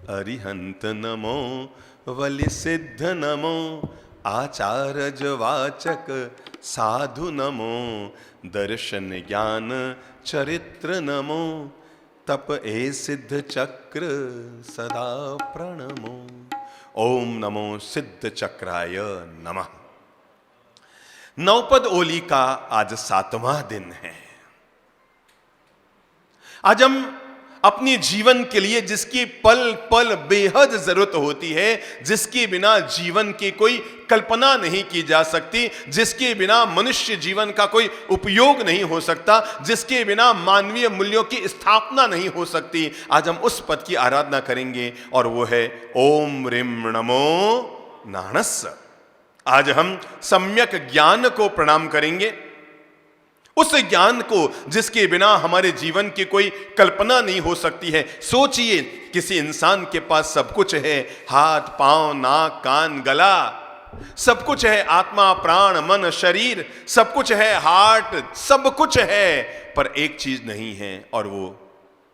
अरिहंत नमो, वलि सिद्ध नमो, आचार्य वाचक साधु नमो, दर्शन ज्ञान चरित्र नमो, तप ए सिद्ध चक्र सदा प्रणमो। ओम नमो सिद्ध चक्राय नमः। नवपद ओली का आज 7वां दिन है। आज हम अपने जीवन के लिए जिसकी पल पल बेहद जरूरत होती है, जिसके बिना जीवन की कोई कल्पना नहीं की जा सकती, जिसके बिना मनुष्य जीवन का कोई उपयोग नहीं हो सकता, जिसके बिना मानवीय मूल्यों की स्थापना नहीं हो सकती, आज हम उस पद की आराधना करेंगे और वो है ओम ह्रीं नमो नाणस्य। आज हम सम्यक ज्ञान को प्रणाम करेंगे, उस ज्ञान को जिसके बिना हमारे जीवन की कोई कल्पना नहीं हो सकती है। सोचिए, किसी इंसान के पास सब कुछ है, हाथ पांव नाक कान गला सब कुछ है, आत्मा प्राण मन शरीर सब कुछ है, हार्ट सब कुछ है, पर एक चीज नहीं है और वो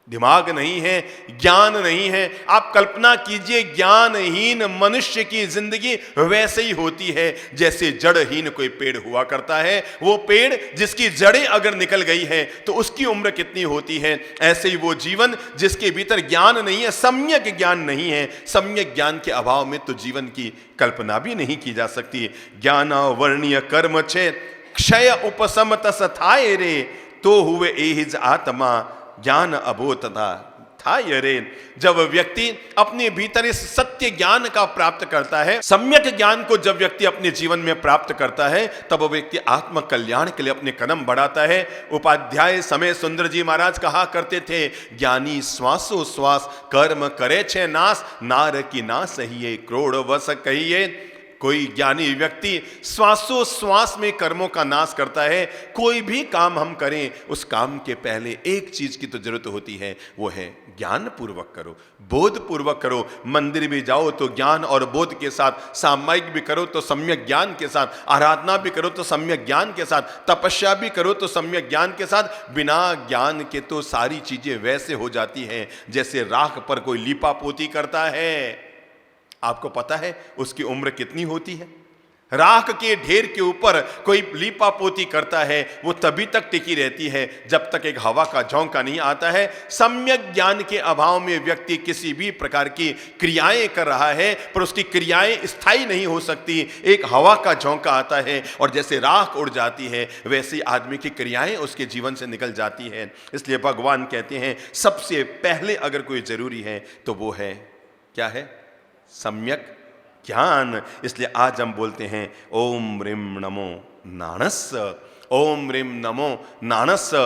दिमाग नहीं है, ज्ञान नहीं है। आप कल्पना कीजिए, ज्ञानहीन मनुष्य की जिंदगी वैसे ही होती है जैसे जड़हीन कोई पेड़ हुआ करता है। वो पेड़ जिसकी जड़ें अगर निकल गई है तो उसकी उम्र कितनी होती है, ऐसे ही वो जीवन जिसके भीतर ज्ञान नहीं है, सम्यक ज्ञान नहीं है। सम्यक ज्ञान के अभाव में तो जीवन की कल्पना भी नहीं की जा सकती। ज्ञान वर्णीय कर्म छे, क्षय उपशम तस थाय रे, तो हुए एहिज आत्मा ज्ञान अबोधता था रे। जब व्यक्ति अपने भीतर इस सत्य ज्ञान का प्राप्त करता है, सम्यक ज्ञान को जब व्यक्ति अपने जीवन में प्राप्त करता है, तब वो व्यक्ति आत्म कल्याण के लिए अपने कदम बढ़ाता है। उपाध्याय समय सुंदर जी महाराज कहा करते थे, ज्ञानी श्वासो श्वास कर्म करे छे नाश, नार की ना सहिए क्रोड़ वस कहिए। कोई ज्ञानी व्यक्ति श्वासोश्वास में कर्मों का नाश करता है। कोई भी काम हम करें, उस काम के पहले एक चीज की तो जरूरत होती है, वो है ज्ञान पूर्वक करो, बोध पूर्वक करो। मंदिर भी जाओ तो ज्ञान और बोध के साथ, सामायिक भी करो तो सम्यक ज्ञान के साथ, आराधना भी करो तो सम्यक ज्ञान के साथ, तपस्या भी करो तो सम्यक ज्ञान के साथ। बिना ज्ञान के तो सारी चीजें वैसे हो जाती हैं जैसे राख पर कोई लीपा पोती करता है। आपको पता है उसकी उम्र कितनी होती है? राख के ढेर के ऊपर कोई लीपा पोती करता है, वो तभी तक टिकी रहती है जब तक एक हवा का झोंका नहीं आता है। सम्यक ज्ञान के अभाव में व्यक्ति किसी भी प्रकार की क्रियाएं कर रहा है, पर उसकी क्रियाएं स्थायी नहीं हो सकती। एक हवा का झोंका आता है और जैसे राख उड़ जाती है, वैसे आदमी की क्रियाएं उसके जीवन से निकल जाती है। इसलिए भगवान कहते हैं सबसे पहले अगर कोई जरूरी है तो वो है, क्या है? सम्यक ज्ञान। इसलिए आज हम बोलते हैं ओम ह्रीं नमो नाणस्य, ओम ह्रीं नमो नाणस्य।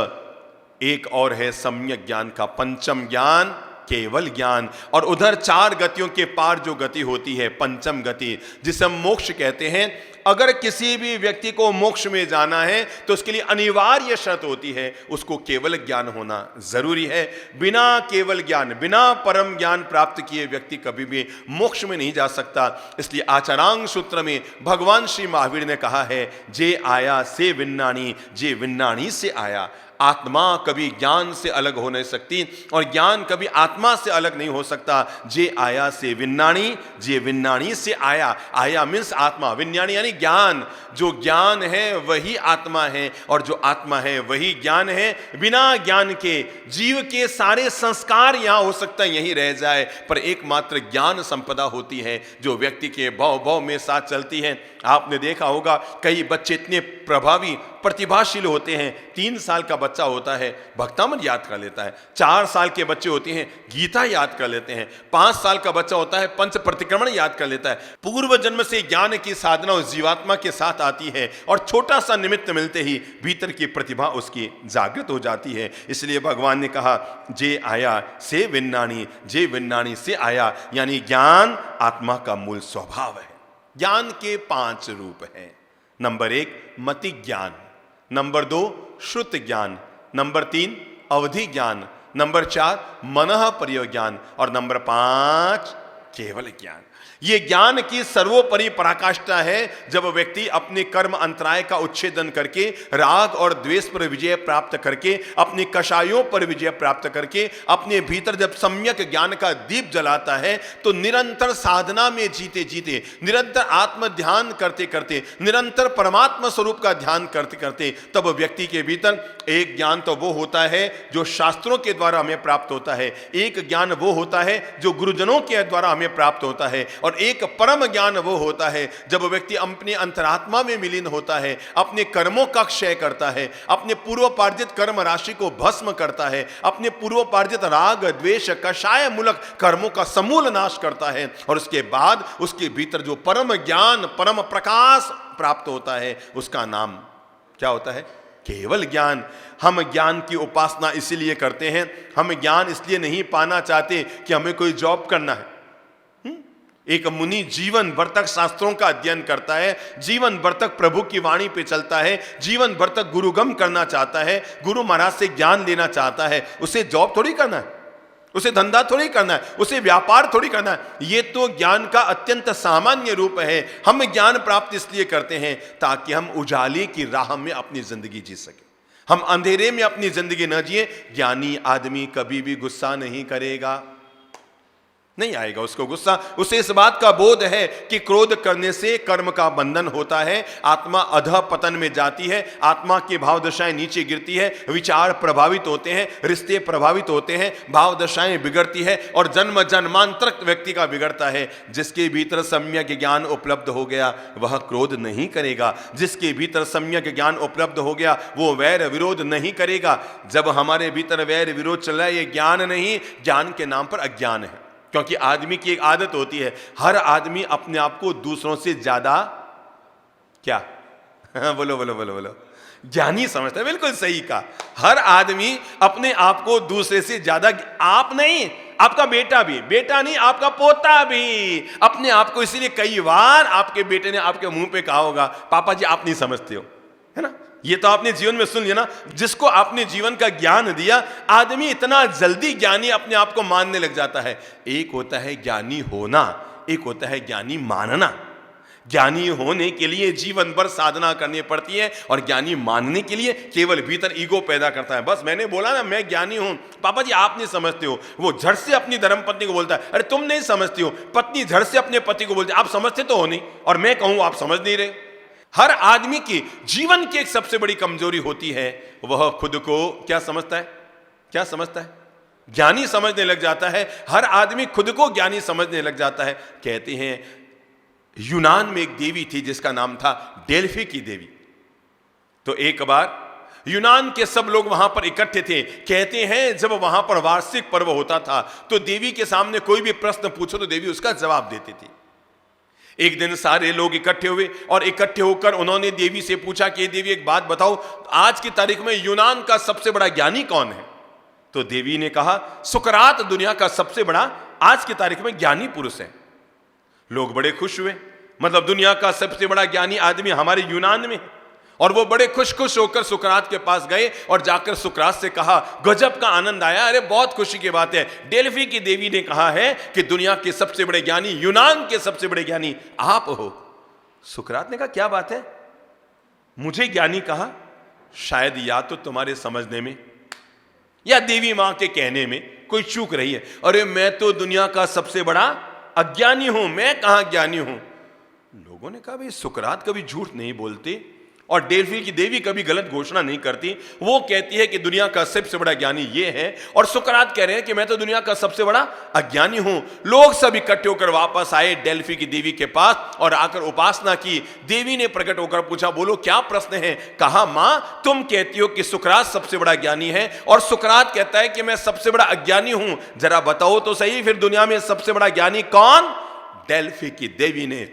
एक और है सम्यक ज्ञान का पंचम ज्ञान, केवल ज्ञान। और उधर 4 गतियों के पार जो गति होती है, पंचम गति, जिसे हम मोक्ष कहते हैं। अगर किसी भी व्यक्ति को मोक्ष में जाना है तो उसके लिए अनिवार्य शर्त होती है, उसको केवल ज्ञान होना जरूरी है। बिना केवल ज्ञान, बिना परम ज्ञान प्राप्त किए व्यक्ति कभी भी मोक्ष में नहीं जा सकता। इसलिए आचरांग सूत्र में भगवान श्री महावीर ने कहा है, जे आया से विन्नाणी, जे विन्नाणी से आया। आत्मा कभी ज्ञान से अलग हो नहीं सकती और ज्ञान कभी आत्मा से अलग नहीं हो सकता। जे आया से विन्नाणी, जे विन्नाणी से आया। आया मीन्स आत्मा, विन्नाणी यानी ज्ञान। जो ज्ञान है वही आत्मा है और जो आत्मा है वही ज्ञान है। बिना ज्ञान के जीव के सारे संस्कार यहां हो सकता है यहीं रह जाए, पर एकमात्र ज्ञान संपदा होती है जो व्यक्ति के भव भव में साथ चलती है। आपने देखा होगा कई बच्चे इतने प्रभावी प्रतिभाशील होते हैं। 3 साल का बच्चा होता है भक्तामृत याद कर लेता है, 4 साल के बच्चे होते हैं गीता याद कर लेते हैं, 5 साल का बच्चा होता है पंच प्रतिक्रमण याद कर लेता है। पूर्व जन्म से ज्ञान की साधना उस जीवात्मा के साथ आती है और छोटा सा निमित्त मिलते ही भीतर की प्रतिभा उसकी जागृत हो जाती है। इसलिए भगवान ने कहा, जे आया से विन्नाणी, जे विन्नाणी से आया, यानी ज्ञान आत्मा का मूल स्वभाव है। ज्ञान के 5 रूप हैं। नंबर 1 मति ज्ञान, नंबर 2 श्रुत ज्ञान, नंबर 3 अवधि ज्ञान, नंबर 4 मनः पर्यो ज्ञान और नंबर 5 केवल ज्ञान। ये ज्ञान की सर्वोपरि पराकाष्ठा है जब व्यक्ति अपने कर्म अंतराय का उच्छेदन करके राग और द्वेष पर विजय प्राप्त करके अपने कषायों पर विजय प्राप्त करके अपने भीतर जब सम्यक ज्ञान का दीप जलाता है तो निरंतर साधना में जीते जीते, निरंतर आत्म ध्यान करते करते, निरंतर परमात्मा स्वरूप का ध्यान करते करते तब व्यक्ति के भीतर एक ज्ञान तो वो होता है जो शास्त्रों के द्वारा हमें प्राप्त होता है, एक ज्ञान वो होता है जो गुरुजनों के द्वारा हमें प्राप्त होता है, और एक परम ज्ञान वो होता है जब व्यक्ति अपने अंतरात्मा में विलीन होता है, अपने कर्मों का क्षय करता है, अपने पूर्वोपार्जित कर्म राशि को भस्म करता है, अपने पूर्वोपार्जित राग द्वेष कषाय मूलक कर्मों का समूल नाश करता है, और उसके बाद उसके भीतर जो परम ज्ञान परम प्रकाश प्राप्त होता है उसका नाम क्या होता है? केवल ज्ञान। हम ज्ञान की उपासना इसीलिए करते हैं, हम ज्ञान इसलिए नहीं पाना चाहते कि हमें कोई जॉब करना है। एक मुनि जीवन भर तक शास्त्रों का अध्ययन करता है, जीवन भर तक प्रभु की वाणी पे चलता है, जीवन भर तक गुरुगम करना चाहता है, गुरु महाराज से ज्ञान लेना चाहता है। उसे जॉब थोड़ी करना है, उसे धंधा थोड़ी करना है, उसे व्यापार थोड़ी करना है। ये तो ज्ञान का अत्यंत सामान्य रूप है। हम ज्ञान प्राप्त इसलिए करते हैं ताकि हम उजाले की राह में अपनी जिंदगी जी सके, हम अंधेरे में अपनी जिंदगी न जिए। ज्ञानी आदमी कभी भी गुस्सा नहीं करेगा, नहीं आएगा उसको गुस्सा। उसे इस बात का बोध है कि क्रोध करने से कर्म का बंधन होता है, आत्मा अधः पतन में जाती है, आत्मा की भाव दशाएं नीचे गिरती है, विचार प्रभावित होते हैं, रिश्ते प्रभावित होते हैं, भाव दशाएं बिगड़ती है और जन्म जन्मांतर व्यक्ति का बिगड़ता है। जिसके भीतर सम्यक ज्ञान उपलब्ध हो गया वह क्रोध नहीं करेगा, जिसके भीतर सम्यक ज्ञान उपलब्ध हो गया वो वैर विरोध नहीं करेगा। जब हमारे भीतर वैर विरोध चल रहा है ये ज्ञान नहीं, ज्ञान के नाम पर अज्ञान है। क्योंकि आदमी की एक आदत होती है, हर आदमी अपने आप को दूसरों से ज्यादा क्या बोलो बोलो बोलो बोलो ज्ञानी समझता है। बिल्कुल सही कहा, हर आदमी अपने आप को दूसरे से ज्यादा, आप नहीं, आपका बेटा भी, बेटा नहीं आपका पोता भी अपने आप को, इसीलिए कई बार आपके बेटे ने आपके मुंह पे कहा होगा पापा जी आप नहीं समझते हो, है ना। ये तो आपने जीवन में सुन लिया ना। जिसको आपने जीवन का ज्ञान दिया, आदमी इतना जल्दी ज्ञानी अपने आप को मानने लग जाता है। एक होता है ज्ञानी होना, एक होता है ज्ञानी मानना। ज्ञानी होने के लिए जीवन भर साधना करनी पड़ती है और ज्ञानी मानने के लिए केवल भीतर ईगो पैदा करता है। बस मैंने बोला ना मैं ज्ञानी हूं, पापा जी आप नहीं समझते हो। वो झट से अपनी धर्मपत्नी को बोलता है अरे तुम नहीं समझती हो। पत्नी झट से अपने पति को बोलती है आप समझते तो हो नहीं, और मैं कहूं आप समझ नहीं रहे। हर आदमी की जीवन की एक सबसे बड़ी कमजोरी होती है, वह खुद को क्या समझता है? क्या समझता है? ज्ञानी समझने लग जाता है। हर आदमी खुद को ज्ञानी समझने लग जाता है। कहते हैं यूनान में एक देवी थी जिसका नाम था डेल्फी की देवी। तो एक बार यूनान के सब लोग वहां पर इकट्ठे थे। कहते हैं जब वहां पर वार्षिक पर्व होता था तो देवी के सामने कोई भी प्रश्न पूछो तो देवी उसका जवाब देती थी। एक दिन सारे लोग इकट्ठे हुए और इकट्ठे होकर उन्होंने देवी से पूछा कि देवी एक बात बताओ, आज की तारीख में यूनान का सबसे बड़ा ज्ञानी कौन है? तो देवी ने कहा सुकरात दुनिया का सबसे बड़ा आज की तारीख में ज्ञानी पुरुष है। लोग बड़े खुश हुए, मतलब दुनिया का सबसे बड़ा ज्ञानी आदमी हमारे यूनान में है। और वो बड़े खुश खुश होकर सुकरात के पास गए और जाकर सुकरात से कहा गजब का आनंद आया, अरे बहुत खुशी की बात है, डेल्फी की देवी ने कहा है कि दुनिया के सबसे बड़े ज्ञानी, यूनान के सबसे बड़े ज्ञानी आप हो। सुकरात ने कहा क्या बात है, मुझे ज्ञानी कहा? शायद या तो तुम्हारे समझने में या देवी मां के कहने में कोई चूक रही है। अरे मैं तो दुनिया का सबसे बड़ा अज्ञानी हूं, मैं कहां ज्ञानी हूं। लोगों ने कहा भाई सुकरात कभी झूठ नहीं बोलते और डेल्फी की देवी कभी गलत घोषणा नहीं करती। वो कहती है कि दुनिया का सबसे बड़ा ज्ञानी ये है और सुकरात कह रहे हैं कि मैं तो दुनिया का सबसे बड़ा अज्ञानी हूं। लोग सब इकट्ठे होकर वापस आए डेल्फी की देवी के पास और आकर उपासना की। देवी ने प्रकट होकर पूछा बोलो क्या प्रश्न है? कहा मां तुम कहती हो कि सुकरात सबसे बड़ा ज्ञानी है और सुकरात कहता है कि मैं सबसे बड़ा अज्ञानी हूं, जरा बताओ तो सही फिर दुनिया में सबसे बड़ा ज्ञानी कौन? डेल्फी की देवी ने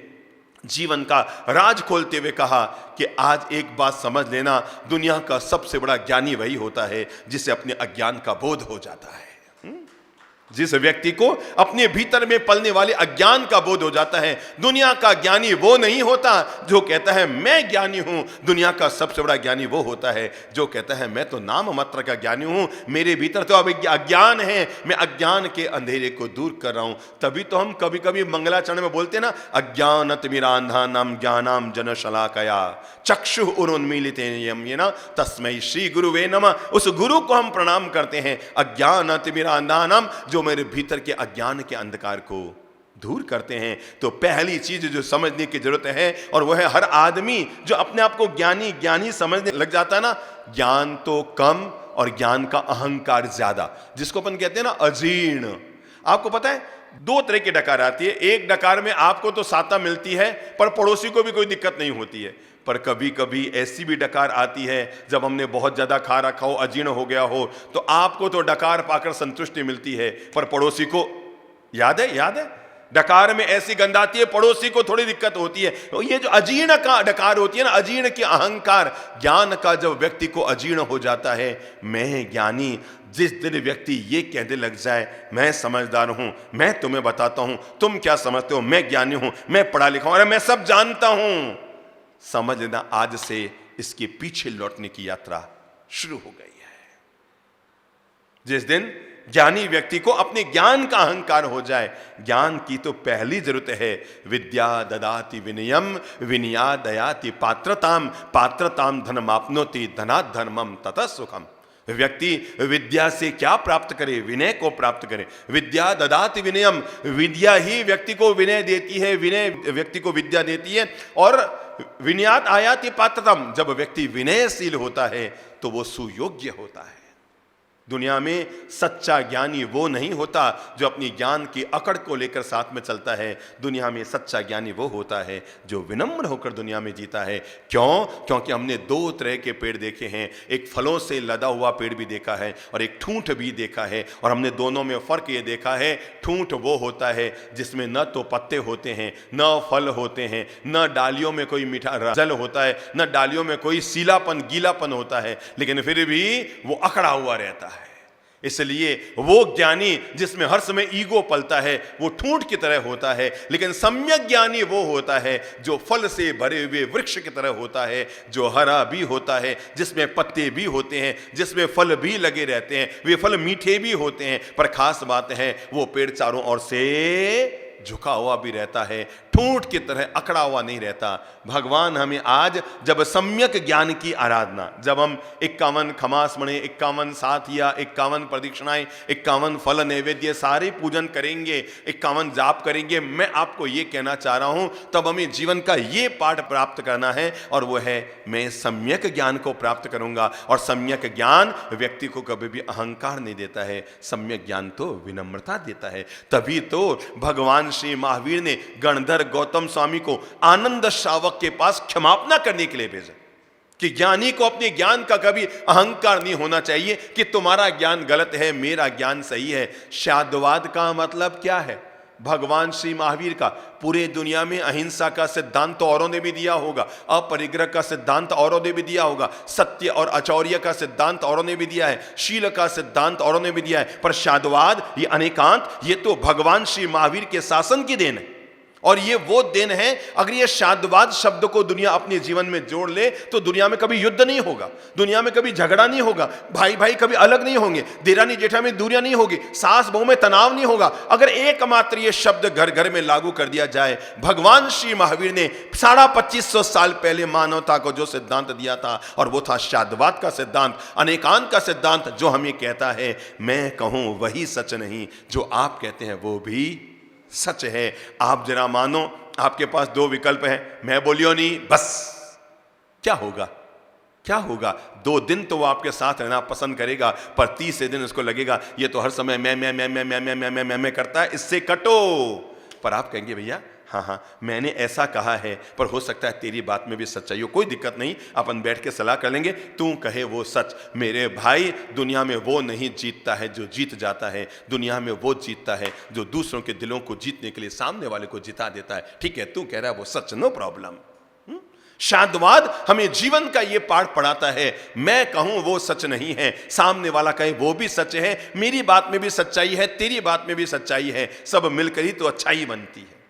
जीवन का राज खोलते हुए कहा कि आज एक बात समझ लेना, दुनिया का सबसे बड़ा ज्ञानी वही होता है जिसे अपने अज्ञान का बोध हो जाता है। जिस व्यक्ति को अपने भीतर में पलने वाले अज्ञान का बोध हो जाता है, दुनिया का ज्ञानी वो नहीं होता जो कहता है मैं ज्ञानी हूं। दुनिया का सबसे बड़ा ज्ञानी वो होता है जो कहता है मैं तो नाम मात्र का ज्ञानी हूं, मेरे भीतर तो अब अज्ञान है, मैं अज्ञान के अंधेरे को दूर कर रहा हूं। तभी तो हम कभी कभी मंगलाचरण में बोलते हैं ना, अज्ञानतिमिरान्धानां ज्ञानां जनशलाकया चक्षुः उन्मीलितेन येन तस्मै श्री गुरुवे नमः। उस गुरु को हम प्रणाम करते हैं, अज्ञानतिमिरान्धानां, जो मेरे भीतर के अज्ञान के अंधकार को दूर करते हैं। तो पहली चीज जो समझने की जरूरत है, और वह है हर आदमी जो अपने आप को ज्ञानी ज्ञानी समझने लग जाता है ना, ज्ञान तो कम और ज्ञान का अहंकार ज्यादा, जिसको अपन कहते हैं ना अजीर्ण। आपको पता है दो तरह की डकार आती है। एक डकार में आपको तो साता मिलती है पर पड़ोसी को भी कोई दिक्कत नहीं होती है। पर कभी कभी ऐसी भी डकार आती है जब हमने बहुत ज्यादा खा रखा हो, अजीर्ण हो गया हो, तो आपको तो डकार पाकर संतुष्टि मिलती है पर पड़ोसी को, याद है डकार में ऐसी गंध आती है, पड़ोसी को थोड़ी दिक्कत होती है। तो ये जो अजीर्ण का डकार होती है ना, अजीर्ण की अहंकार, ज्ञान का जब व्यक्ति को अजीर्ण हो जाता है, मैं ज्ञानी, जिस दिन व्यक्ति ये कहने लग जाए मैं समझदार हूं, मैं तुम्हें बताता हूं, तुम क्या समझते हो, मैं ज्ञानी हूं, मैं पढ़ा लिखा हूं, अरे मैं सब जानता हूं, समझ लेना आज से इसके पीछे लौटने की यात्रा शुरू हो गई है। जिस दिन ज्ञानी व्यक्ति को अपने ज्ञान का अहंकार हो जाए, ज्ञान की तो पहली जरूरत है विद्या ददाति विनयम विनया दयाति पात्रताम पात्रताम धनमाप्नोति धनात् धर्मम ततः सुखम। व्यक्ति विद्या से क्या प्राप्त करे, विनय को प्राप्त करे। विद्या ददाति विनयम, विद्या ही व्यक्ति को विनय देती है, विनय व्यक्ति को विद्या देती है। और विनयात आयाति पात्रतम, जब व्यक्ति विनयशील होता है तो वो सुयोग्य होता है। दुनिया में सच्चा ज्ञानी वो नहीं होता जो अपनी ज्ञान की अकड़ को लेकर साथ में चलता है। दुनिया में सच्चा ज्ञानी वो होता है जो विनम्र होकर दुनिया में जीता है। क्यों? क्योंकि हमने दो तरह के पेड़ देखे हैं, एक फलों से लदा हुआ पेड़ भी देखा है और एक ठूंठ भी देखा है। और हमने दोनों में फर्क ये देखा है, ठूंठ वो होता है जिसमें न तो पत्ते होते हैं, न फल होते हैं, न डालियों में कोई मीठा जल होता है, न डालियों में कोई सीलापन गीलापन होता है, लेकिन फिर भी वो अकड़ा हुआ रहता है। इसलिए वो ज्ञानी जिसमें हर समय ईगो पलता है वो ठूंठ की तरह होता है। लेकिन सम्यक ज्ञानी वो होता है जो फल से भरे हुए वृक्ष की तरह होता है, जो हरा भी होता है, जिसमें पत्ते भी होते हैं, जिसमें फल भी लगे रहते हैं, वे फल मीठे भी होते हैं। पर खास बात है वो पेड़ चारों ओर से झुका हुआ भी रहता है, ठूंठ की तरह अकड़ा हुआ नहीं रहता। भगवान हमें आज जब सम्यक ज्ञान की आराधना, जब हम 51 खमास्मणे, 51 साथिया, 51 प्रदक्षिणाएं, 51 फल नैवेद्य सारे पूजन करेंगे, 51 जाप करेंगे, मैं आपको ये कहना चाह रहा हूं तब हमें जीवन का ये पाठ प्राप्त करना है, और वो है मैं सम्यक ज्ञान को प्राप्त करूंगा। और सम्यक ज्ञान व्यक्ति को कभी भी अहंकार नहीं देता है, सम्यक ज्ञान तो विनम्रता देता है। तभी तो भगवान श्री महावीर ने गणधर गौतम स्वामी को आनंद श्रावक के पास क्षमापना करने के लिए भेजा कि ज्ञानी को अपने ज्ञान का कभी अहंकार नहीं होना चाहिए कि तुम्हारा ज्ञान गलत है, मेरा ज्ञान सही है। शाद्वाद का मतलब क्या है? भगवान श्री महावीर का पूरे दुनिया में अहिंसा का सिद्धांत तो औरों ने भी दिया होगा, अपरिग्रह का सिद्धांत औरों ने भी दिया होगा, सत्य और अचौर्य का सिद्धांत औरों ने भी दिया है, शील का सिद्धांत औरों ने भी दिया है। पर शाद्वाद, ये अनेकांत, ये तो भगवान श्री महावीर के शासन की देन है। और ये वो दिन है, अगर ये शाद्वाद शब्द को दुनिया अपने जीवन में जोड़ ले तो दुनिया में कभी युद्ध नहीं होगा, दुनिया में कभी झगड़ा नहीं होगा, भाई भाई कभी अलग नहीं होंगे, देरानी जेठानी में दूरियां नहीं होगी, सास बहू में तनाव नहीं होगा, अगर एकमात्र ये शब्द घर घर में लागू कर दिया जाए। भगवान श्री महावीर ने 2550 साल पहले मानवता को जो सिद्धांत दिया था, और वो था शाद्वाद का सिद्धांत, अनेकांत का सिद्धांत, जो हमें कहता है मैं कहूं वही सच नहीं, जो आप कहते हैं वो भी सच है। आप जरा मानो, आपके पास दो विकल्प हैं, मैं बोलियो नहीं, बस क्या होगा? क्या होगा? 2 दिन तो वो आपके साथ रहना पसंद करेगा, पर 30 दिन उसको लगेगा ये तो हर समय मैं करता है, इससे कटो। पर आप कहेंगे भैया हाँ मैंने ऐसा कहा है, पर हो सकता है तेरी बात में भी सच्चाई हो, कोई दिक्कत नहीं, अपन बैठ के सलाह कर लेंगे, तू कहे वो सच। मेरे भाई, दुनिया में वो नहीं जीतता है जो जीत जाता है, दुनिया में वो जीतता है जो दूसरों के दिलों को जीतने के लिए सामने वाले को जिता देता है। ठीक है, तू कह रहा है वो सच, नो प्रॉब्लम। शांतवाद हमें जीवन का ये पाठ पढ़ाता है, मैं कहूं वो सच नहीं है, सामने वाला कहे वो भी सच है, मेरी बात में भी सच्चाई है, तेरी बात में भी सच्चाई है, सब मिलकर ही तो अच्छाई बनती है।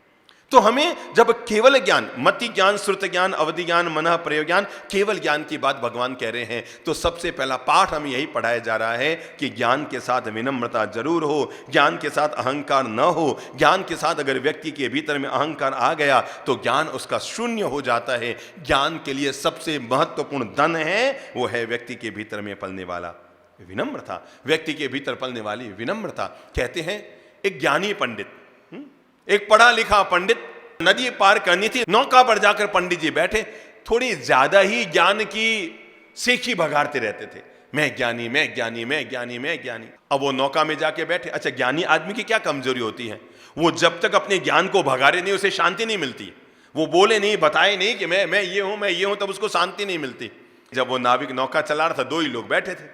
तो हमें जब केवल ज्ञान, मति ज्ञान, श्रुत ज्ञान, अवधि ज्ञान, मनः प्रयोग ज्ञान, केवल ज्ञान की बात भगवान कह रहे हैं, तो सबसे पहला पाठ हमें यही पढ़ाया जा रहा है कि ज्ञान के साथ विनम्रता जरूर हो, ज्ञान के साथ अहंकार न हो। ज्ञान के साथ अगर व्यक्ति के भीतर में अहंकार आ गया तो ज्ञान उसका शून्य हो जाता है। ज्ञान के लिए सबसे महत्वपूर्ण धन है, वो है व्यक्ति के भीतर में पलने वाला विनम्रता, व्यक्ति के भीतर पलने वाली विनम्रता। कहते हैं एक ज्ञानी पंडित, एक पढ़ा लिखा पंडित, नदी पार करनी थी, नौका पर जाकर पंडित जी बैठे, थोड़ी ज्यादा ही ज्ञान की सेखी भगाड़ते रहते थे, मैं ज्ञानी, मैं ज्ञानी, मैं ज्ञानी, मैं ज्ञानी। अब वो नौका में जाके बैठे। अच्छा, ज्ञानी आदमी की क्या कमजोरी होती है? वो जब तक अपने ज्ञान को भगाड़े नहीं, उसे शांति नहीं मिलती। वो बोले नहीं, बताए नहीं कि मैं ये हूं, मैं ये हूं, तब उसको शांति नहीं मिलती। जब वो नाविक नौका चला रहा था, दो ही लोग बैठे थे।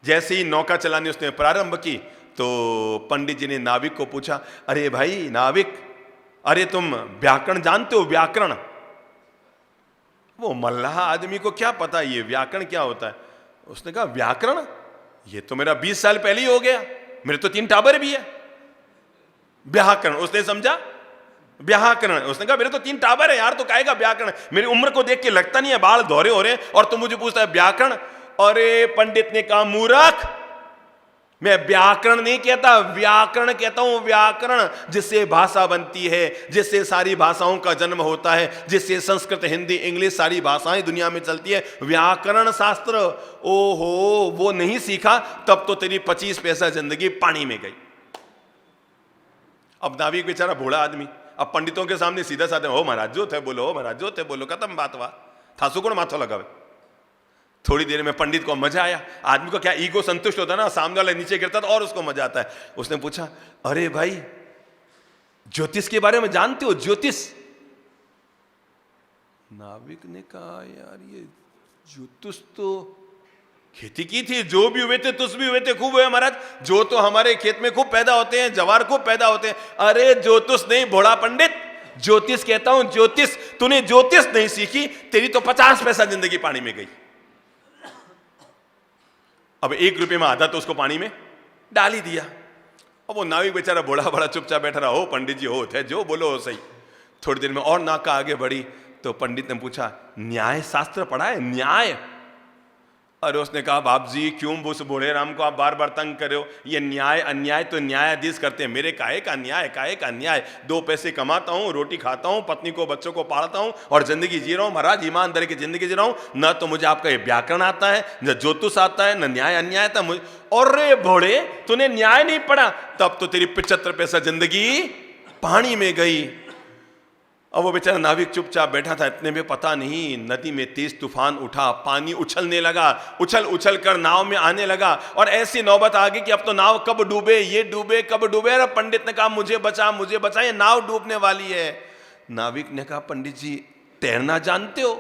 जैसे ही नौका चलाने उसने प्रारंभ की तो पंडित जी ने नाविक को पूछा, अरे भाई नाविक, अरे तुम व्याकरण जानते हो? व्याकरण? वो मल्लाह आदमी को क्या पता ये व्याकरण क्या होता है। उसने कहा व्याकरण, ये तो मेरा 20 साल पहले ही हो गया, मेरे तो 3 टाबर भी है। व्याकरण उसने समझा, व्याकरण। उसने कहा मेरे तो 3 टाबर है यार, तो कहेगा व्याकरण? मेरी उम्र को देख के लगता नहीं है, बाल धोरे हो रहे हैं और तुम मुझे पूछता है व्याकरण। अरे पंडित ने कहा मूर्ख, मैं व्याकरण नहीं कहता, व्याकरण कहता हूं। व्याकरण जिससे भाषा बनती है, जिससे सारी भाषाओं का जन्म होता है, जिससे संस्कृत, हिंदी, इंग्लिश सारी भाषाएं दुनिया में चलती है, व्याकरण शास्त्र। ओहो, वो नहीं सीखा तब तो तेरी 25 पैसा जिंदगी पानी में गई। अब नाविक बेचारा बूढ़ा आदमी, अब पंडितों के सामने सीधा साधा, हो महाराज जो थे बोलो, हो महाराज जो थे बोलो, खत्म बात हुआ। था सुकुण माथो लगावे। थोड़ी देर में पंडित को मजा आया। आदमी को क्या ईगो संतुष्ट होता ना, सामने वाला नीचे गिरता तो और उसको मजा आता है। उसने पूछा, अरे भाई ज्योतिष के बारे में जानते हो? ज्योतिष? नाविक ने कहा यार ये ज्योतिष तो खेती की थी, जो भी हुए थे तुस भी हुए थे, खूब हुए महाराज, जो तो हमारे खेत में खूब पैदा होते हैं, जवार खूब पैदा होते हैं। अरे ज्योतिष नहीं भोला पंडित, ज्योतिष कहता हूं, ज्योतिष। तूने ज्योतिष नहीं सीखी, तेरी तो 50 पैसा जिंदगी पानी में गई। अब 1 रुपये में आधा तो उसको पानी में डाल ही दिया। अब वो नाविक बेचारा बड़ा बड़ा चुपचाप बैठा रहा। हो पंडित जी, हो थे जो बोलो हो सही। थोड़ी देर में और नाका आगे बढ़ी तो पंडित ने पूछा, न्याय शास्त्र पढ़ा है? न्याय? अरे उसने कहा, बाप जी क्यों उस बूढ़े राम को आप बार बार तंग कर रहे हो? ये न्याय अन्याय तो न्यायाधीश करते हैं, मेरे काहे का न्याय, काहे का अन्याय? 2 पैसे कमाता हूं, रोटी खाता हूं, पत्नी को बच्चों को पालता हूं और जिंदगी जी रहा हूं महाराज, ईमानदारी की जिंदगी जी रहा हूं। न तो मुझे आपका ये व्याकरण आता है, न ज्योतिष आता है, न न्याय अन्याय आता मुझे। और रे भोड़े, तूने न्याय नहीं पढ़ा, तब तो तेरी 75 पैसा जिंदगी पानी में गई। अब वो बेचारा नाविक चुपचाप बैठा था। इतने में पता नहीं नदी में तेज तूफान उठा, पानी उछलने लगा, उछल उछल कर नाव में आने लगा और ऐसी नौबत आ गई कि अब तो नाव कब डूबे, ये डूबे, कब डूबे। अरे पंडित ने कहा मुझे बचा, मुझे बचा, ये नाव डूबने वाली है। नाविक ने कहा, पंडित जी तैरना जानते हो?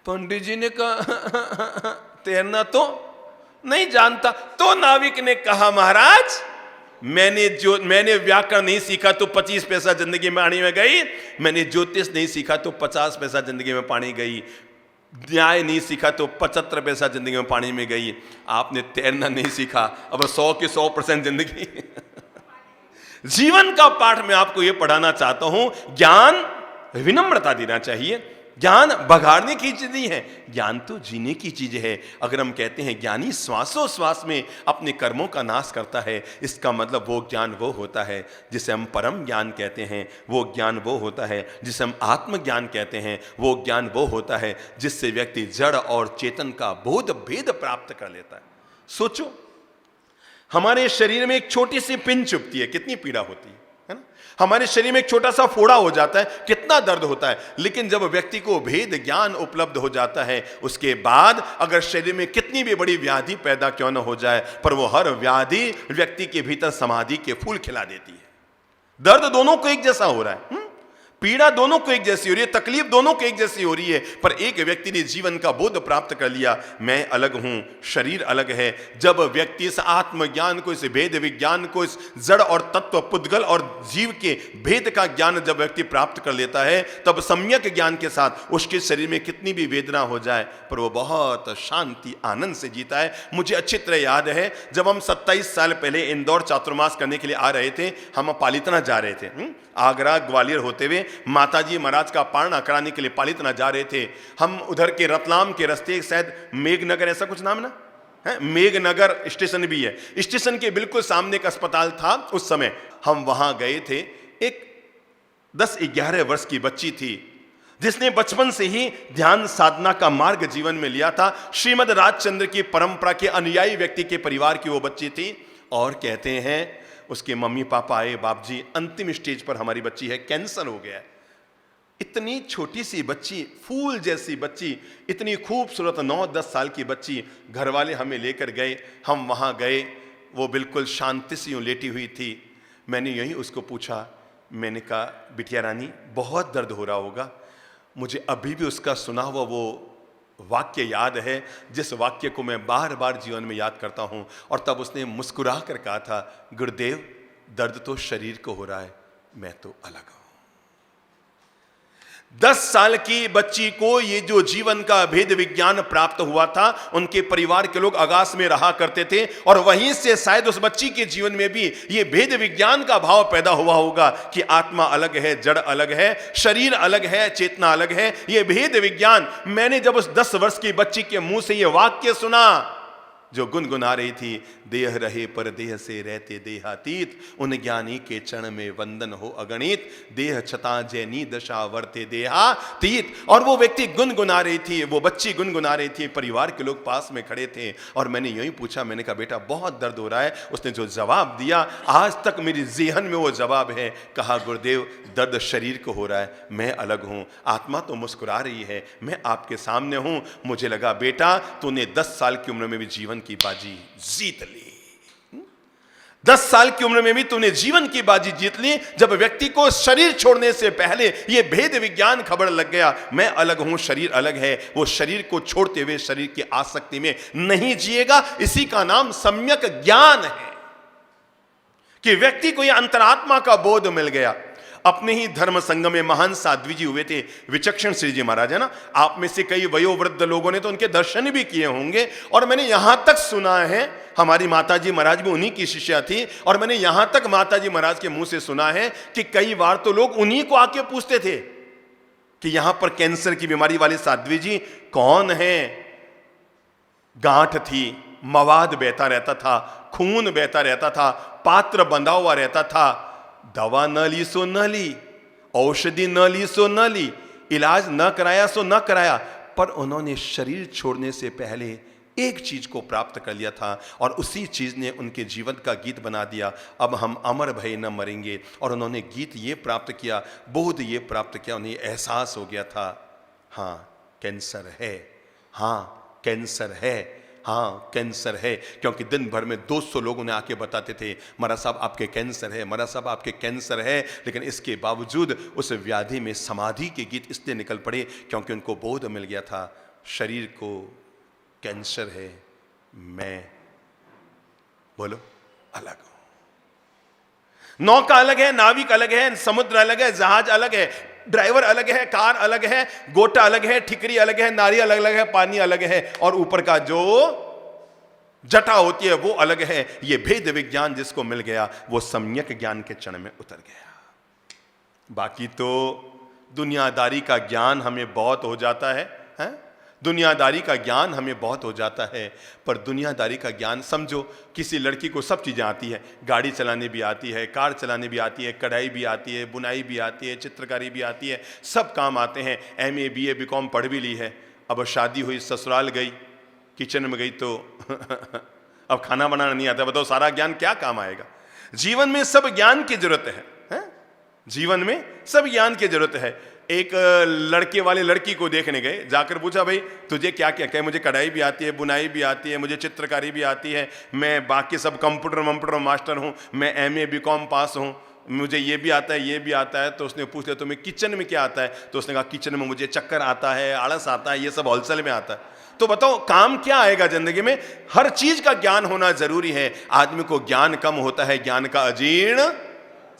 पंडित जी ने कहा तैरना तो नहीं जानता। तो नाविक ने कहा, महाराज मैंने व्याकरण नहीं सीखा तो 25 पैसा जिंदगी में पानी में गई, मैंने ज्योतिष नहीं सीखा तो 50 पैसा जिंदगी में पानी गई, न्याय नहीं सीखा तो 75 पैसा जिंदगी में पानी में गई। आपने तैरना नहीं सीखा, अब 100 की 100% जिंदगी। जीवन का पाठ मैं आपको यह पढ़ाना चाहता हूं, ज्ञान विनम्रता देना चाहिए। ज्ञान बघाड़ने की चीज नहीं है, ज्ञान तो जीने की चीज है। अगर हम कहते हैं ज्ञानी श्वासोश्वास में अपने कर्मों का नाश करता है, इसका मतलब वो ज्ञान वो होता है जिसे हम परम ज्ञान कहते हैं। वो ज्ञान वो होता है जिसे हम आत्मज्ञान कहते हैं। वो ज्ञान वो होता है जिससे व्यक्ति जड़ और चेतन का बोध भेद प्राप्त कर लेता है। सोचो, हमारे शरीर में एक छोटी सी पिन चुभती है, कितनी पीड़ा होती है ना? हमारे शरीर में एक छोटा सा फोड़ा हो जाता है, कितना दर्द होता है। लेकिन जब व्यक्ति को भेद ज्ञान उपलब्ध हो जाता है, उसके बाद अगर शरीर में कितनी भी बड़ी व्याधि पैदा क्यों न हो जाए, पर वो हर व्याधि व्यक्ति के भीतर समाधि के फूल खिला देती है। दर्द दोनों को एक जैसा हो रहा है, पीड़ा दोनों को एक जैसी हो रही है, तकलीफ दोनों को एक जैसी हो रही है, पर एक व्यक्ति ने जीवन का बोध प्राप्त कर लिया, मैं अलग हूं, शरीर अलग है। जब व्यक्ति इस आत्मज्ञान को, इस भेद विज्ञान को, इस जड़ और तत्व, पुद्गल और जीव के भेद का ज्ञान जब व्यक्ति प्राप्त कर लेता है, तब सम्यक ज्ञान के साथ उसके शरीर में कितनी भी वेदना हो जाए पर वो बहुत शांति आनंद से जीता है। मुझे अच्छी तरह याद है, जब हम 27 साल पहले इंदौर चातुर्मास करने के लिए आ रहे थे, हम पालितना जा रहे थे, आगरा ग्वालियर होते हुए माताजी महाराज का पारणा कराने के लिए पालितना जा रहे थे। हम उधर के रतलाम के रास्ते, शायद मेघनगर ऐसा कुछ नाम ना है, मेघनगर स्टेशन भी है, स्टेशन के बिल्कुल सामने एक अस्पताल था उस समय। हम वहां गए थे, एक 10-11 वर्ष की बच्ची थी जिसने बचपन से ही ध्यान साधना का मार्ग जीवन में लिया था। श्रीमद राजचंद्र की परंपरा के अनुयायी व्यक्ति के परिवार की वो बच्ची थी। और कहते हैं उसके मम्मी पापा आए, बाप जी अंतिम स्टेज पर हमारी बच्ची है, कैंसर हो गया है। इतनी छोटी सी बच्ची, फूल जैसी बच्ची, इतनी खूबसूरत 9-10 साल की बच्ची, घर वाले हमें लेकर गए। हम वहां गए, वो बिल्कुल शांति से यूं लेटी हुई थी। मैंने यही उसको पूछा, मैंने कहा बिटिया रानी बहुत दर्द हो रहा होगा। मुझे अभी भी उसका सुना हुआ वो वाक्य याद है, जिस वाक्य को मैं बार बार जीवन में याद करता हूं। और तब उसने मुस्कुरा कर कहा था, गुरुदेव दर्द तो शरीर को हो रहा है, मैं तो अलग हूं। 10 साल की बच्ची को ये जो जीवन का भेद विज्ञान प्राप्त हुआ था, उनके परिवार के लोग आकाश में रहा करते थे, और वहीं से शायद उस बच्ची के जीवन में भी ये भेद विज्ञान का भाव पैदा हुआ होगा कि आत्मा अलग है, जड़ अलग है, शरीर अलग है, चेतना अलग है। ये भेद विज्ञान, मैंने जब उस 10 वर्ष की बच्ची के मुंह से ये वाक्य सुना जो गुनगुना रही थी, देह रहे पर देह से रहते देहातीत, उन ज्ञानी के चरण में वंदन हो अगणित, देह छता जैनी दशा वर्ते देहातीत। और वो व्यक्ति गुनगुना रही थी, वो बच्ची गुनगुना रही थी, परिवार के लोग पास में खड़े थे। और मैंने यही पूछा, मैंने कहा बेटा बहुत दर्द हो रहा है। उसने जो जवाब दिया, आज तक मेरी जेहन में वो जवाब है। कहा गुरुदेव दर्द शरीर को हो रहा है, मैं अलग हूं। आत्मा तो मुस्कुरा रही है, मैं आपके सामने हूं। मुझे लगा बेटा तूने 10 साल की उम्र में भी जीवन की बाजी जीत ली। 10 साल की उम्र में भी तूने जीवन की बाजी जीत ली, जब व्यक्ति को शरीर छोड़ने से पहले यह भेद विज्ञान खबर लग गया, मैं अलग हूं, शरीर अलग है। वो शरीर को छोड़ते हुए शरीर की आसक्ति में नहीं जिएगा। इसी का नाम सम्यक ज्ञान है कि व्यक्ति को यह अंतरात्मा का बोध मिल गया। अपने ही धर्म संगम में महान साध्वी जी हुए थे, विचक्षण श्री जी महाराज, है ना। आप में से कई वयोवृद्ध लोगों ने तो उनके दर्शन भी किए होंगे। और मैंने यहां तक सुना है, हमारी माताजी महाराज भी उन्हीं की शिष्या थी, और मैंने यहां तक माताजी महाराज के मुंह से सुना है कि कई बार तो लोग उन्हीं को आके पूछते थे कि यहां पर कैंसर की बीमारी वाली साध्वी जी कौन है। गांठ थी, मवाद बहता रहता था, खून बहता रहता था, पात्र बंधा हुआ रहता था। दवा न ली सो न ली, औषधि न ली सो न ली, इलाज न कराया सो न कराया, पर उन्होंने शरीर छोड़ने से पहले एक चीज को प्राप्त कर लिया था, और उसी चीज ने उनके जीवन का गीत बना दिया। अब हम अमर भय न मरेंगे। और उन्होंने गीत ये प्राप्त किया, बोध ये प्राप्त किया, उन्हें एहसास हो गया था, हाँ कैंसर है, हाँ कैंसर है, हाँ कैंसर है। क्योंकि दिन भर में 200 लोग उन्हें आके बताते थे, महाराज साहब आपके कैंसर है, महाराज साहब आपके कैंसर है। लेकिन इसके बावजूद उस व्याधि में समाधि के गीत इसलिए निकल पड़े क्योंकि उनको बोध मिल गया था, शरीर को कैंसर है, मैं बोलो अलग हूं। नौका अलग है, नाविक अलग है, समुद्र अलग है, जहाज अलग है, ड्राइवर अलग है, कार अलग है, गोटा अलग है, ठिकरी अलग है, नारी अलग अलग है, पानी अलग है, और ऊपर का जो जटा होती है वो अलग है। ये भेद विज्ञान जिसको मिल गया वो सम्यक ज्ञान के चरण में उतर गया। बाकी तो दुनियादारी का ज्ञान हमें बहुत हो जाता है, दुनियादारी का ज्ञान हमें बहुत हो जाता है। पर दुनियादारी का ज्ञान, समझो किसी लड़की को सब चीज़ें आती है, गाड़ी चलाने भी आती है, कार चलाने भी आती है, कढ़ाई भी आती है, बुनाई भी आती है, चित्रकारी भी आती है, सब काम आते हैं। MA BA BCom पढ़ भी ली है। अब शादी हुई, ससुराल गई, किचन में गई तो अब खाना बनाना नहीं आता, बताओ सारा ज्ञान क्या काम आएगा। जीवन में सब ज्ञान की जरूरत है, जीवन में सब ज्ञान की जरूरत है। एक लड़के वाले लड़की को देखने गए, जाकर पूछा भाई तुझे क्या क्या, कहे मुझे कढ़ाई भी आती है, बुनाई भी आती है, मुझे चित्रकारी भी आती है, मैं बाकी सब कंप्यूटर मास्टर हूँ, मैं MA BCom पास हूँ। मुझे ये भी आता है, ये भी आता है। तो उसने पूछ लिया तुम्हें किचन में क्या आता है? तो उसने कहा किचन में मुझे चक्कर आता है, आलस आता है, ये सब होलसेल में आता है। तो बताओ काम क्या आएगा जिंदगी में? हर चीज का ज्ञान होना जरूरी है। आदमी को ज्ञान कम होता है, ज्ञान का अजीर्ण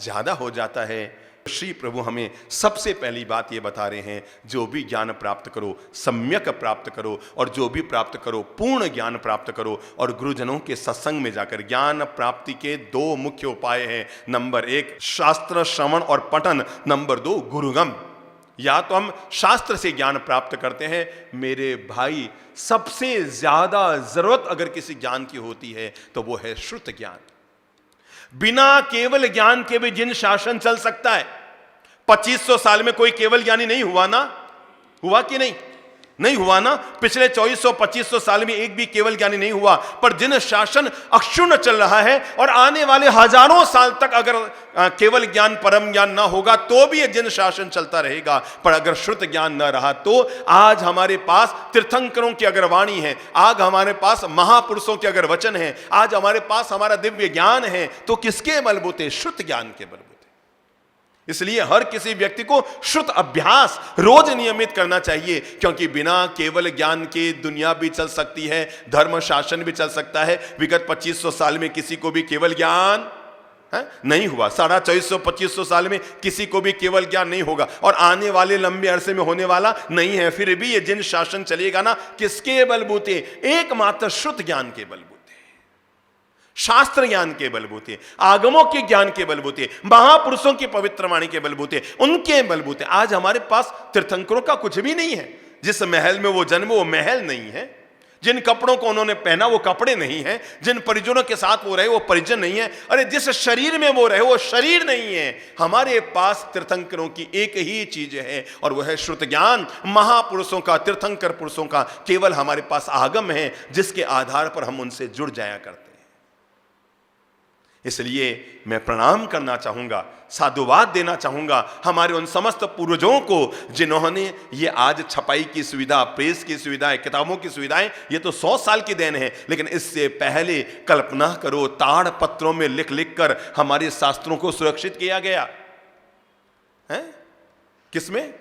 ज्यादा हो जाता है। श्री प्रभु हमें सबसे पहली बात ये बता रहे हैं, जो भी ज्ञान प्राप्त करो सम्यक प्राप्त करो, और जो भी प्राप्त करो पूर्ण ज्ञान प्राप्त करो। और गुरुजनों के सत्संग में जाकर ज्ञान प्राप्ति के दो मुख्य उपाय हैं। नंबर 1 शास्त्र श्रवण और पठन, नंबर 2 गुरुगम। या तो हम शास्त्र से ज्ञान प्राप्त करते हैं। मेरे भाई, सबसे ज्यादा जरूरत अगर किसी ज्ञान की होती है तो वो है श्रुत ज्ञान। बिना केवल ज्ञान के भी जिन शासन चल सकता है। 2500 साल में कोई केवल ज्ञानी नहीं हुआ ना? हुआ कि नहीं? नहीं हुआ ना? पिछले 2400-2500 साल में एक भी केवल ज्ञानी नहीं हुआ। पर जिन शासन अक्षुण्ण चल रहा है, और आने वाले हजारों साल तक अगर केवल ज्ञान परम ज्ञान ना होगा तो भी ये जिन शासन चलता रहेगा। पर अगर श्रुत ज्ञान ना रहा तो आज हमारे पास तीर्थंकरों की अगर वाणी है, आज हमारे पास महापुरुषों के अगर वचन है, आज हमारे पास हमारा दिव्य ज्ञान है, तो किसके बलबूते? श्रुत ज्ञान के बलबूते। इसलिए हर किसी व्यक्ति को श्रुत अभ्यास रोज नियमित करना चाहिए, क्योंकि बिना केवल ज्ञान के दुनिया भी चल सकती है, धर्म शासन भी चल सकता है। विगत 2500 साल में किसी को भी केवल ज्ञान नहीं हुआ। 2400-2500 साल में किसी को भी केवल ज्ञान नहीं होगा, और आने वाले लंबे अरसे में होने वाला नहीं है। फिर भी ये जिन शासन चलेगा ना, किसके बलबूते? एकमात्र श्रुत ज्ञान के बलबूते, शास्त्र ज्ञान के बलबूते, आगमों के ज्ञान के बलबूते, महापुरुषों की पवित्र वाणी के बलबूते, उनके बलबूते। आज हमारे पास तीर्थंकरों का कुछ भी नहीं है। जिस महल में वो जन्म वो महल नहीं है, जिन कपड़ों को उन्होंने पहना वो कपड़े नहीं है, जिन परिजनों के साथ वो रहे वो परिजन नहीं है, अरे जिस शरीर में वो रहे वो शरीर नहीं है। हमारे पास तीर्थंकरों की एक ही चीज है, और वह है श्रुत ज्ञान। महापुरुषों का, तीर्थंकर पुरुषों का केवल हमारे पास आगम है, जिसके आधार पर हम उनसे जुड़ जाया करते हैं। इसलिए मैं प्रणाम करना चाहूंगा, साधुवाद देना चाहूंगा हमारे उन समस्त पूर्वजों को, जिन्होंने ये आज छपाई की सुविधा, प्रेस की सुविधाएं, किताबों की सुविधाएं, ये तो 100 साल की देन है। लेकिन इससे पहले कल्पना करो, ताड़ पत्रों में लिख लिख कर हमारे शास्त्रों को सुरक्षित किया गया है। किसमें?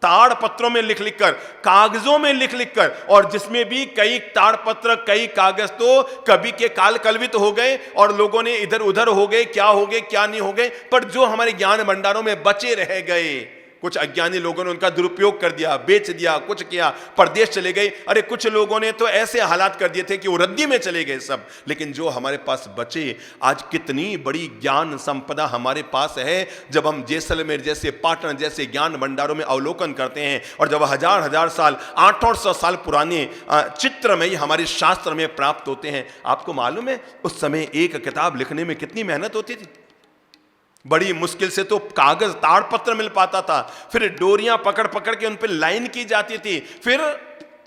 ताड़ पत्रों में लिख लिख कर, कागजों में लिख लिख कर, और जिसमें भी कई ताड़ पत्र, कई कागज तो कभी के काल कलवित हो गए और लोगों ने इधर उधर हो गए, क्या हो गए क्या नहीं हो गए। पर जो हमारे ज्ञान भंडारों में बचे रह गए, कुछ अज्ञानी लोगों ने उनका दुरुपयोग कर दिया, बेच दिया, कुछ किया, परदेश चले गए। अरे कुछ लोगों ने तो ऐसे हालात कर दिए थे कि वो रद्दी में चले गए सब। लेकिन जो हमारे पास बचे, आज कितनी बड़ी ज्ञान संपदा हमारे पास है। जब हम जैसलमेर जैसे, पाटन जैसे ज्ञान भंडारों में अवलोकन करते हैं, और जब हजार हजार साल, 800 साल पुराने चित्र में हमारे शास्त्र में प्राप्त होते हैं, आपको मालूम है उस समय एक किताब लिखने में कितनी मेहनत होती थी। बड़ी मुश्किल से तो कागज, ताड़ पत्र मिल पाता था, फिर डोरियां पकड़ पकड़ के उन पर लाइन की जाती थी, फिर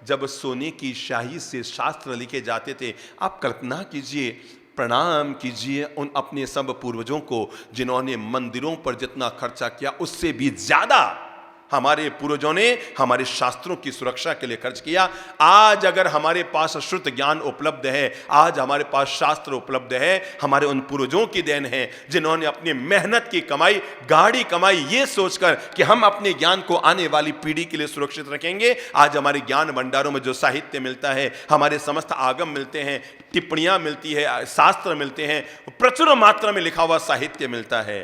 जब सोने की शाही से शास्त्र लिखे जाते थे। आप कल्पना कीजिए, प्रणाम कीजिए उन अपने सब पूर्वजों को, जिन्होंने मंदिरों पर जितना खर्चा किया उससे भी ज्यादा हमारे पूर्वजों ने हमारे शास्त्रों की सुरक्षा के लिए खर्च किया। आज अगर हमारे पास श्रुत ज्ञान उपलब्ध है, आज हमारे पास शास्त्र उपलब्ध है, हमारे उन पूर्वजों की देन है, जिन्होंने अपनी मेहनत की कमाई, गाढ़ी कमाई, ये सोचकर कि हम अपने ज्ञान को आने वाली पीढ़ी के लिए सुरक्षित रखेंगे। आज हमारे ज्ञान भंडारों में जो साहित्य मिलता है, हमारे समस्त आगम मिलते हैं, टिप्पणियां मिलती है, शास्त्र मिलते हैं, प्रचुर मात्रा में लिखा हुआ साहित्य मिलता है,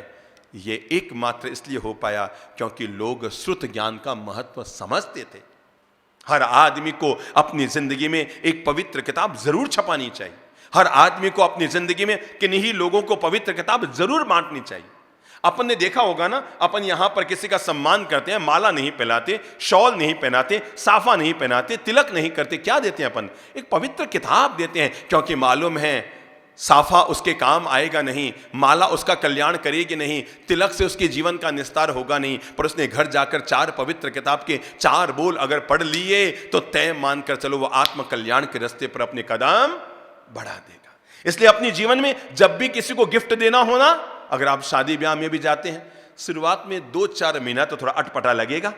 ये एकमात्र इसलिए हो पाया क्योंकि लोग श्रुत ज्ञान का महत्व समझते थे। हर आदमी को अपनी जिंदगी में एक पवित्र किताब जरूर छपानी चाहिए। हर आदमी को अपनी जिंदगी में किन्हीं लोगों को पवित्र किताब जरूर बांटनी चाहिए। अपन ने देखा होगा ना, अपन यहां पर किसी का सम्मान करते हैं, माला नहीं पहनाते, शॉल नहीं पहनाते, साफा नहीं पहनाते, तिलक नहीं करते, क्या देते हैं अपन? एक पवित्र किताब देते हैं, क्योंकि मालूम है साफा उसके काम आएगा नहीं, माला उसका कल्याण करेगी नहीं, तिलक से उसके जीवन का निस्तार होगा नहीं, पर उसने घर जाकर 4 पवित्र किताब के 4 बोल अगर पढ़ लिए तो तय मानकर चलो वो आत्म कल्याण के रास्ते पर अपने कदम बढ़ा देगा। इसलिए अपने जीवन में जब भी किसी को गिफ्ट देना हो ना, अगर आप शादी ब्याह में भी जाते हैं, शुरुआत में 2-4 महीना तो थोड़ा अटपटा लगेगा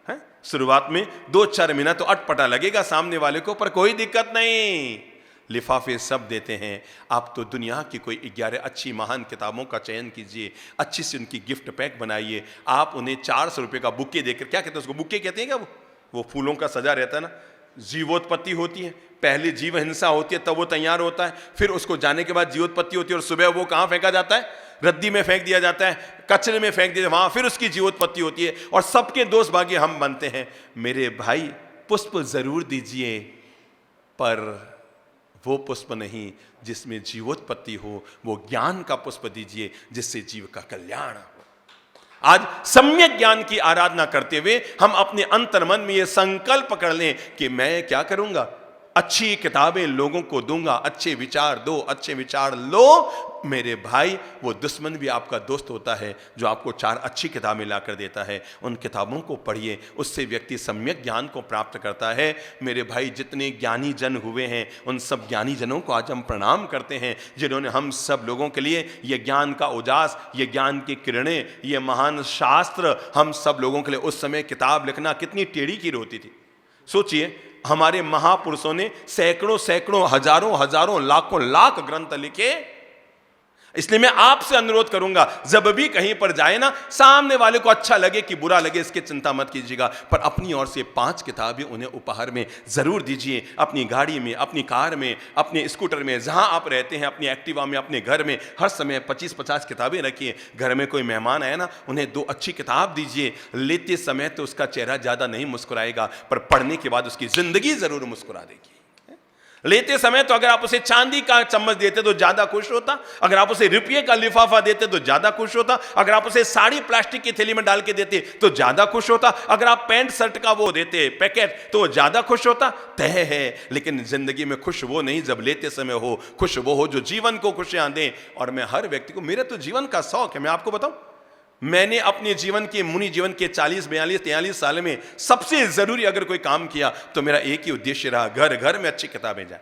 है, शुरुआत में 2-4 महीना तो अटपटा लगेगा सामने वाले को, पर कोई दिक्कत नहीं। लिफाफे सब देते हैं। आप तो दुनिया की कोई 11 अच्छी महान किताबों का चयन कीजिए, अच्छी से उनकी गिफ्ट पैक बनाइए, आप उन्हें 400 रुपये का बुके देकर, क्या कहते हैं उसको, बुके कहते हैं क्या, वो फूलों का सजा रहता है ना, जीवोत्पत्ति होती है, पहले जीव हिंसा होती है तब वो तैयार होता है, फिर उसको जाने के बाद जीवोत्पत्ति होती है, और सुबह वो कहाँ फेंका जाता है, रद्दी में फेंक दिया जाता है, कचरे में फेंक दिया, वहां फिर उसकी जीवोत्पत्ति होती है, और सबके दोस्त भागी हम बनते हैं। मेरे भाई, पुष्प जरूर दीजिए, पर वो पुष्प नहीं जिसमें जीवोत्पत्ति हो, वो ज्ञान का पुष्प दीजिए जिससे जीव का कल्याण हो। आज सम्यक ज्ञान की आराधना करते हुए हम अपने अंतर मन में ये संकल्प कर लें कि मैं क्या करूंगा, अच्छी किताबें लोगों को दूंगा, अच्छे विचार दो, अच्छे विचार लो। मेरे भाई, वो दुश्मन भी आपका दोस्त होता है जो आपको 4 अच्छी किताबें लाकर देता है, उन किताबों को पढ़िए, उससे व्यक्ति सम्यक ज्ञान को प्राप्त करता है। मेरे भाई, जितने ज्ञानी जन हुए हैं उन सब ज्ञानी जनों को आज हम प्रणाम करते हैं, जिन्होंने हम सब लोगों के लिए ये ज्ञान का उजास, ये ज्ञान की किरणें, ये महान शास्त्र, हम सब लोगों के लिए उस समय किताब लिखना कितनी टेढ़ी की होती थी। सोचिए, हमारे महापुरुषों ने सैकड़ों सैकड़ों, हजारों हजारों, लाखों लाख ग्रंथ लिखे। इसलिए मैं आपसे अनुरोध करूंगा, जब भी कहीं पर जाए ना, सामने वाले को अच्छा लगे कि बुरा लगे, इसकी चिंता मत कीजिएगा, पर अपनी ओर से 5 किताबें उन्हें उपहार में जरूर दीजिए। अपनी गाड़ी में, अपनी कार में, अपने स्कूटर में, जहां आप रहते हैं, अपनी एक्टिवा में, अपने घर में, हर समय 25-50 किताबें रखिए। घर में कोई मेहमान आए ना, उन्हें 2 अच्छी किताब दीजिए। लेते समय तो उसका चेहरा ज्यादा नहीं मुस्कुराएगा, पर पढ़ने के बाद उसकी जिंदगी जरूर मुस्कुरा देगी। लेते समय तो अगर आप उसे चांदी का चम्मच देते तो ज्यादा खुश होता, अगर आप उसे रुपये का लिफाफा देते तो ज्यादा खुश होता, अगर आप उसे साड़ी प्लास्टिक की थैली में डाल के देते तो ज्यादा खुश होता, अगर आप पैंट शर्ट का वो देते पैकेट तो ज्यादा खुश होता। तय है, लेकिन जिंदगी में खुश वो नहीं जब लेते समय हो, खुश वो हो जो जीवन को खुशियां दे। और मैं हर व्यक्ति को, मेरे तो जीवन का शौक है, मैं आपको बताऊं, मैंने अपने जीवन के, मुनि जीवन के 40, 42, 43 साल में सबसे जरूरी अगर कोई काम किया तो मेरा एक ही उद्देश्य रहा, घर घर में अच्छी किताबें जाए।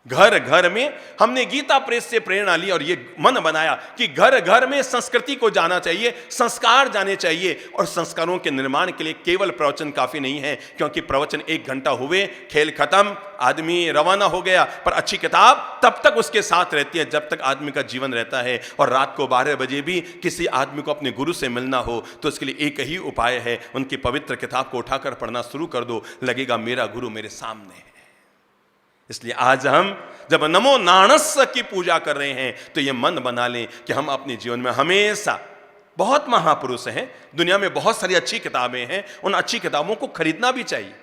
घर घर में हमने गीता प्रेस से प्रेरणा ली और ये मन बनाया कि घर घर में संस्कृति को जाना चाहिए, संस्कार जाने चाहिए। और संस्कारों के निर्माण के लिए केवल प्रवचन काफी नहीं है, क्योंकि प्रवचन 1 घंटा हुए, खेल खत्म, आदमी रवाना हो गया, पर अच्छी किताब तब तक उसके साथ रहती है जब तक आदमी का जीवन रहता है। और रात को 12 बजे भी किसी आदमी को अपने गुरु से मिलना हो तो उसके लिए एक ही उपाय है, उनकी पवित्र किताब को उठाकर पढ़ना शुरू कर दो, लगेगा मेरा गुरु मेरे सामने है। इसलिए आज हम जब नमो नाणस्य की पूजा कर रहे हैं तो ये मन बना लें कि हम अपने जीवन में हमेशा, बहुत महापुरुष हैं दुनिया में, बहुत सारी अच्छी किताबें हैं, उन अच्छी किताबों को खरीदना भी चाहिए।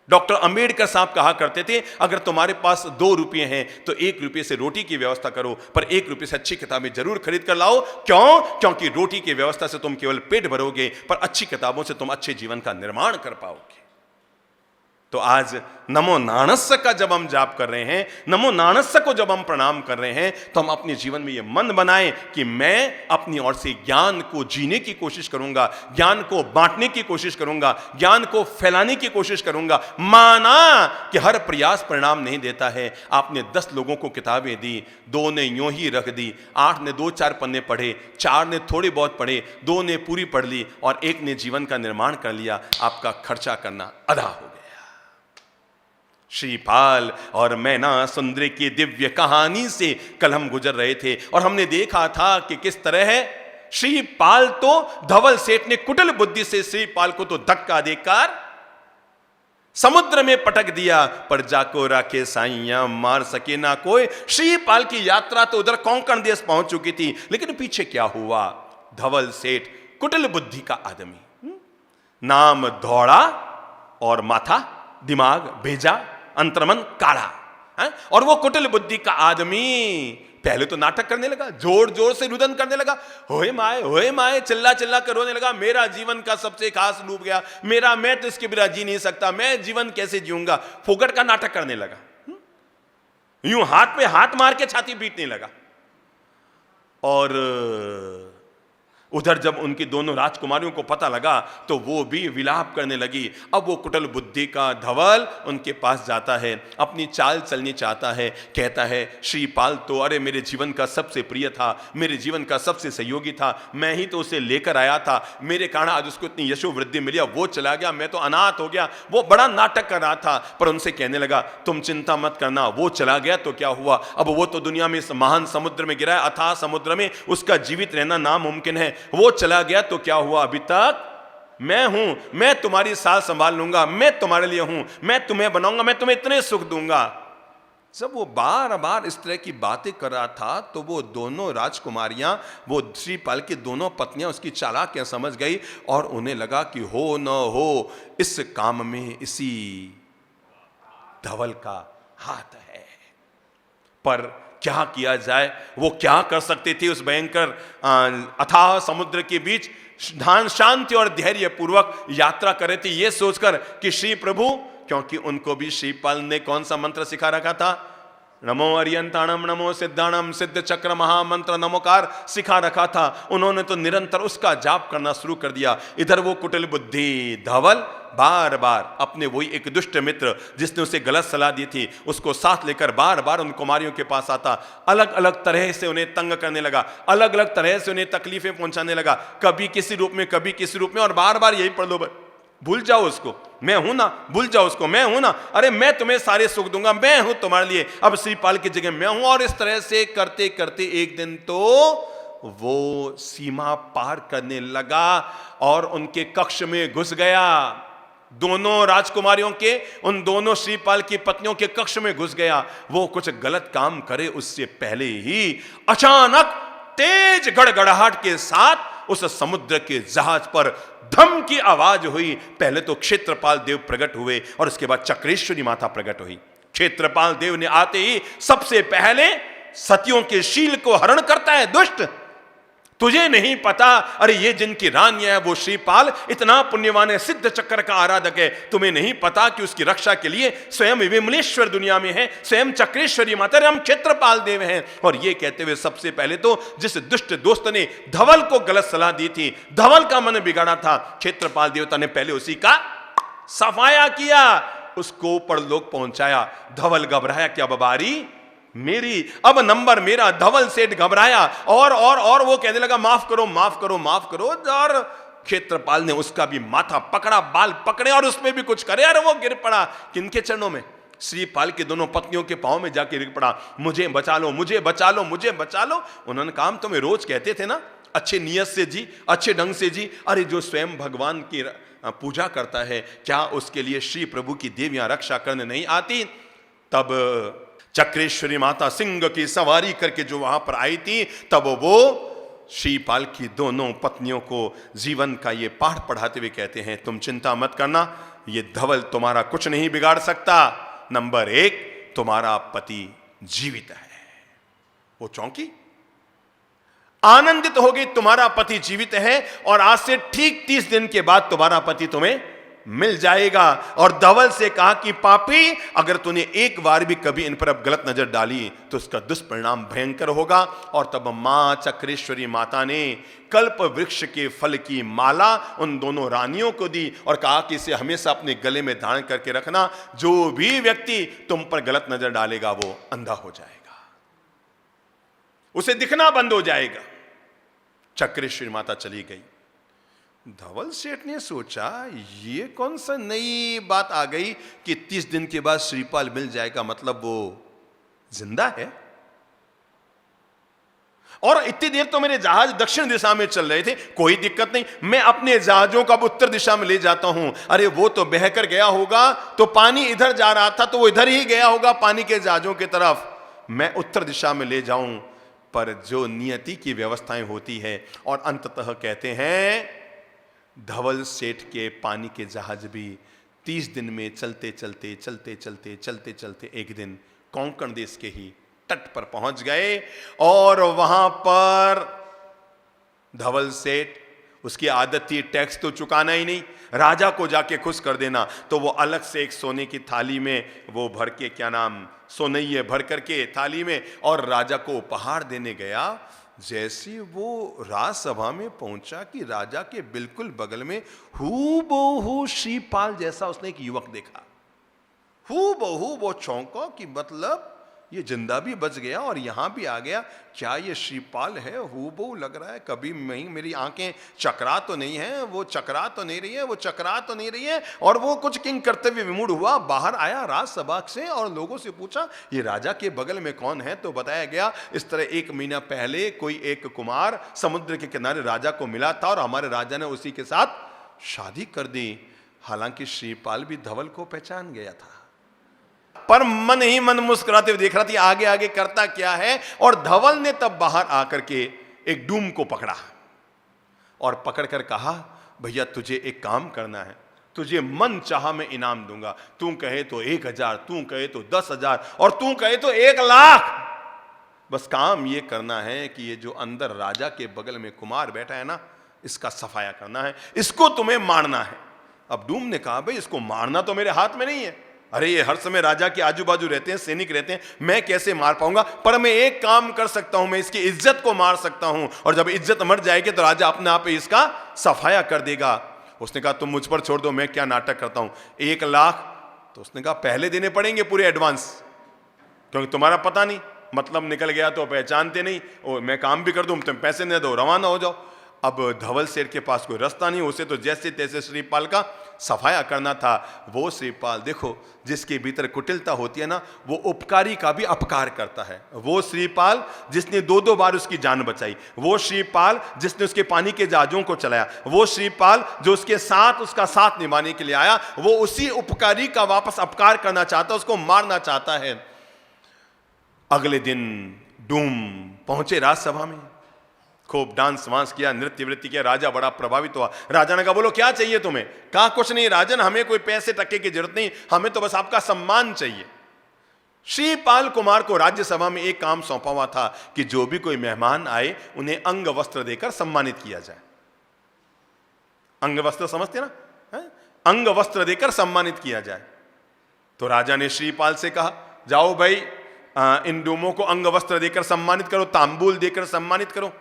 डॉक्टर अंबेडकर साहब कहा करते थे, अगर तुम्हारे पास 2 रुपये हैं तो 1 रुपये से रोटी की व्यवस्था करो, पर 1 रुपये से अच्छी किताबें जरूर खरीद कर लाओ। क्यों? क्योंकि रोटी की व्यवस्था से तुम केवल पेट भरोगे, पर अच्छी किताबों से तुम अच्छे जीवन का निर्माण कर पाओगे। तो आज नमो नाणस्य का जब हम जाप कर रहे हैं, नमो नाणस्य को जब हम प्रणाम कर रहे हैं, तो हम अपने जीवन में ये मन बनाएं कि मैं अपनी ओर से ज्ञान को जीने की कोशिश करूंगा, ज्ञान को बांटने की कोशिश करूंगा, ज्ञान को फैलाने की कोशिश करूंगा। माना कि हर प्रयास परिणाम नहीं देता है। आपने 10 लोगों को किताबें दी, 2 ने यूं ही रख दी, 8 ने 2-4 पन्ने पढ़े, 4 ने थोड़ी बहुत पढ़े, 2 ने पूरी पढ़ ली और 1 ने जीवन का निर्माण कर लिया। आपका खर्चा करना आधा हो गया। श्रीपाल और मैना सुंदरी की दिव्य कहानी से कल हम गुजर रहे थे और हमने देखा था कि किस तरह है श्रीपाल तो, धवल सेठ ने कुटिल बुद्धि से श्रीपाल को तो धक्का देकर समुद्र में पटक दिया, पर जाको राखे साइया मार सके ना कोई। श्रीपाल की यात्रा तो उधर कोंकण देश पहुंच चुकी थी, लेकिन पीछे क्या हुआ? धवल सेठ कुटिल बुद्धि का आदमी, नाम धौड़ा और माथा दिमाग भेजा, अंतर्मन काढ़ा है? और वो कुटिल बुद्धि का आदमी पहले तो नाटक करने लगा, जोर जोर से रुदन करने लगा, होए माए चिल्ला चिल्ला कर रोने लगा, मेरा जीवन का सबसे खास डूब गया, मैं तो इसके बिना जी नहीं सकता, मैं जीवन कैसे जीऊंगा। फोकट का नाटक करने लगा, यूं हाथ पे हाथ मार के छाती पीटने लगा। और उधर जब उनकी दोनों राजकुमारियों को पता लगा तो वो भी विलाप करने लगी। अब वो कुटिल बुद्धि का धवल उनके पास जाता है, अपनी चाल चलनी चाहता है, कहता है श्रीपाल तो अरे मेरे जीवन का सबसे प्रिय था, मेरे जीवन का सबसे सहयोगी था, मैं ही तो उसे लेकर आया था, मेरे कारण आज उसको इतनी यशो वृद्धि मिली, वो चला गया, मैं तो अनाथ हो गया। वो बड़ा नाटक कर रहा था, पर उनसे कहने लगा तुम चिंता मत करना, वो चला गया तो क्या हुआ, अब वो तो दुनिया में इस महान समुद्र में गिरा है, अथाह समुद्र में उसका जीवित रहना नामुमकिन है। वो चला गया तो क्या हुआ, अभी तक मैं हूं, मैं तुम्हारी साल संभाल लूंगा, मैं तुम्हारे लिए हूं, मैं तुम्हें बनाऊंगा, मैं तुम्हें इतने सुख दूंगा। जब वो बार बार इस तरह की बातें कर रहा था तो वो दोनों राजकुमारियां, वो श्रीपाल की दोनों पत्नियां उसकी चालाकियां समझ गई और उन्हें लगा कि हो न हो इस काम में इसी धवल का हाथ है। पर क्या किया जाए, वो क्या कर सकते थे उस भयंकर अथाह समुद्र के बीच। ध्यान शांति और धैर्य पूर्वक यात्रा कर रहे थे ये सोचकर कि श्री प्रभु, क्योंकि उनको भी श्रीपाल ने कौन सा मंत्र सिखा रखा था, नमो अरियंताणम नमो सिद्धाणम सिद्ध चक्र महामंत्र नमोकार सिखा रखा था। उन्होंने तो निरंतर उसका जाप करना शुरू कर दिया। इधर वो कुटिल बुद्धि धवल बार बार अपने वही एक दुष्ट मित्र जिसने उसे गलत सलाह दी थी उसको साथ लेकर बार बार उन कुमारियों के पास आता, अलग अलग तरह से उन्हें तंग करने लगा, अलग अलग तरह से उन्हें तकलीफें पहुंचाने लगा, कभी किसी रूप में कभी किसी रूप में, और बार बार यही प्रलोभन, भूल जाओ उसको, मैं हूं ना, भूल जाओ उसको, मैं हूं ना, अरे मैं तुम्हें सारे सुख दूंगा, मैं हूं तुम्हारे लिए, अब श्रीपाल की जगह मैं हूं। और इस तरह से करते करते एक दिन तो वो सीमा पार करने लगा और उनके कक्ष में घुस गया। दोनों राजकुमारियों के, उन दोनों श्रीपाल की पत्नियों के कक्ष में घुस गया। वो कुछ गलत काम करे उससे पहले ही अचानक तेज गड़गड़ाहट के साथ उस समुद्र के जहाज पर धम की आवाज हुई। पहले तो क्षेत्रपाल देव प्रकट हुए और उसके बाद चक्रेश्वरी माता प्रकट हुई। क्षेत्रपाल देव ने आते ही सबसे पहले सतियों के शील को हरण करता है, दुष्ट तुझे नहीं पता, अरे ये जिनकी रानी है वो श्रीपाल इतना पुण्यवान है, सिद्ध चक्र का आराधक है, तुम्हें नहीं पता कि उसकी रक्षा के लिए स्वयं विमलेश्वर दुनिया में है, स्वयं चक्रेश्वरी माता, हम क्षेत्रपाल देव हैं। और ये कहते हुए सबसे पहले तो जिस दुष्ट दोस्त ने धवल को गलत सलाह दी थी, धवल का मन बिगाड़ा था, क्षेत्रपाल देवता ने पहले उसी का सफाया किया, उसको ऊपर लोग पहुंचाया। धवल घबराया, क्या बबारी मेरी, अब नंबर मेरा। धवल सेठ घबराया और वो कहने लगा माफ करो माफ करो माफ करो। और क्षेत्रपाल ने उसका भी माथा पकड़ा, बाल पकड़े और उसमें भी कुछ करे, और वो गिर पड़ा किनके चरणों में, श्रीपाल की दोनों पत्नियों के पांव में जाके गिर पड़ा, मुझे बचा लो मुझे बचा लो मुझे बचा लो। उन्होंने कहा तुम्हें रोज कहते थे ना अच्छे नियत से जी, अच्छे ढंग से जी, अरे जो स्वयं भगवान की पूजा करता है क्या उसके लिए श्री प्रभु की देवियां रक्षा करने नहीं आती। तब चक्रेश्वरी माता सिंह की सवारी करके जो वहां पर आई थी, तब वो श्रीपाल की दोनों पत्नियों को जीवन का ये पाठ पढ़ाते हुए कहते हैं तुम चिंता मत करना, ये धवल तुम्हारा कुछ नहीं बिगाड़ सकता। नंबर 1 तुम्हारा पति जीवित है। वो चौंकी, आनंदित हो गई, तुम्हारा पति जीवित है और आज से ठीक 30 दिन के बाद तुम्हारा पति तुम्हें मिल जाएगा। और धवल से कहा कि पापी, अगर तूने एक बार भी कभी इन पर अब गलत नजर डाली तो उसका दुष्परिणाम भयंकर होगा। और तब मां चक्रेश्वरी माता ने कल्प वृक्ष के फल की माला उन दोनों रानियों को दी और कहा कि इसे हमेशा अपने गले में धारण करके रखना, जो भी व्यक्ति तुम पर गलत नजर डालेगा वो अंधा हो जाएगा, उसे दिखना बंद हो जाएगा। चक्रेश्वरी माता चली गई। धवल सेठ ने सोचा ये कौन सा नई बात आ गई कि 30 दिन के बाद श्रीपाल मिल जाएगा, मतलब वो जिंदा है। और इतनी देर तो मेरे जहाज दक्षिण दिशा में चल रहे थे, कोई दिक्कत नहीं, मैं अपने जहाजों को अब उत्तर दिशा में ले जाता हूं। अरे वो तो बहकर गया होगा, तो पानी इधर जा रहा था तो वो इधर ही गया होगा पानी के जहाजों की तरफ, मैं उत्तर दिशा में ले जाऊं। पर जो नियति की व्यवस्थाएं होती है, और अंततः कहते हैं धवल सेठ के पानी के जहाज भी 30 दिन में चलते चलते चलते चलते चलते चलते एक दिन कोंकण देश के ही तट पर पहुंच गए। और वहां पर धवल सेठ, उसकी आदत थी टैक्स तो चुकाना ही नहीं, राजा को जाके खुश कर देना, तो वो अलग से एक सोने की थाली में वो भर के, क्या नाम, सोनैये भर करके थाली में, और राजा को उपहार देने गया। जैसे वो राजसभा में पहुंचा कि राजा के बिल्कुल बगल में हूबहू श्रीपाल जैसा उसने एक युवक देखा। हूबहू वो चौंका कि मतलब ये जिंदा भी बच गया और यहां भी आ गया, क्या ये श्रीपाल है? हूबहू लग रहा है, कभी मेरी आंखें चकरा तो नहीं है, वो चकरा तो नहीं रही है, वो चकरा तो नहीं रही है। और वो कुछ किंग करते हुए विमूढ़ हुआ, बाहर आया राजसभा से और लोगों से पूछा ये राजा के बगल में कौन है? तो बताया गया इस तरह 1 महीना पहले कोई एक कुमार समुद्र के किनारे राजा को मिला था और हमारे राजा ने उसी के साथ शादी कर दी। हालांकि श्रीपाल भी धवल को पहचान गया था, पर मन ही मन मुस्कुराते हुए देख रहा था आगे आगे करता क्या है। और धवल ने तब बाहर आकर के एक डूम को पकड़ा और पकड़कर कहा, भैया तुझे एक काम करना है, तुझे मन चाहा मैं इनाम दूंगा। तू कहे तो 1000, तू कहे तो 10,000 और तू कहे तो 1,00,000। बस काम ये करना है कि ये जो अंदर राजा के बगल में कुमार बैठा है ना, इसका सफाया करना है, इसको तुम्हें मारना है। अब डूम ने कहा, भाई इसको मारना तो मेरे हाथ में नहीं है, अरे ये हर समय राजा के आजू बाजू रहते हैं, सैनिक रहते हैं, मैं कैसे मार पाऊंगा? पर मैं एक काम कर सकता हूं, मैं इसकी इज्जत को मार सकता हूं और जब इज्जत मर जाएगी तो राजा अपने आप इसका सफाया कर देगा। उसने कहा तुम मुझ पर छोड़ दो, मैं क्या नाटक करता हूं। 1,00,000 तो उसने कहा पहले देने पड़ेंगे पूरे एडवांस, क्योंकि तुम्हारा पता नहीं, मतलब निकल गया तो पहचानते नहीं, और मैं काम भी कर दूं, तुम पैसे दे दो, रवाना हो जाओ। अब धवल सेठ के पास कोई रास्ता नहीं, उसे तो जैसे तैसे श्रीपाल का सफाया करना था। वो श्रीपाल देखो जिसके भीतर कुटिलता होती है ना, वो उपकारी का भी अपकार करता है। वो श्रीपाल जिसने 2-2 बार उसकी जान बचाई, वो श्रीपाल जिसने उसके पानी के जहाजों को चलाया, वो श्रीपाल जो उसके साथ उसका साथ निभाने के लिए आया, वो उसी उपकारी का वापस अपकार करना चाहता, उसको मारना चाहता है। अगले दिन डूम पहुंचे राजसभा में, खूब डांस वांस किया, नृत्य वृत्ति किया। राजा बड़ा प्रभावित हुआ। राजा ने कहा बोलो क्या चाहिए तुम्हें? कहा कुछ नहीं राजन, हमें कोई पैसे टके की जरूरत नहीं, हमें तो बस आपका सम्मान चाहिए। श्रीपाल कुमार को राज्यसभा में एक काम सौंपा हुआ था कि जो भी कोई मेहमान आए उन्हें अंग वस्त्र देकर सम्मानित किया जाए। अंग वस्त्र समझते ना, अंग वस्त्र देकर सम्मानित किया जाए। तो राजा ने श्रीपाल से कहा जाओ भाई इन डूमों को अंग वस्त्र देकर सम्मानित करो, तांबूल देकर सम्मानित करो।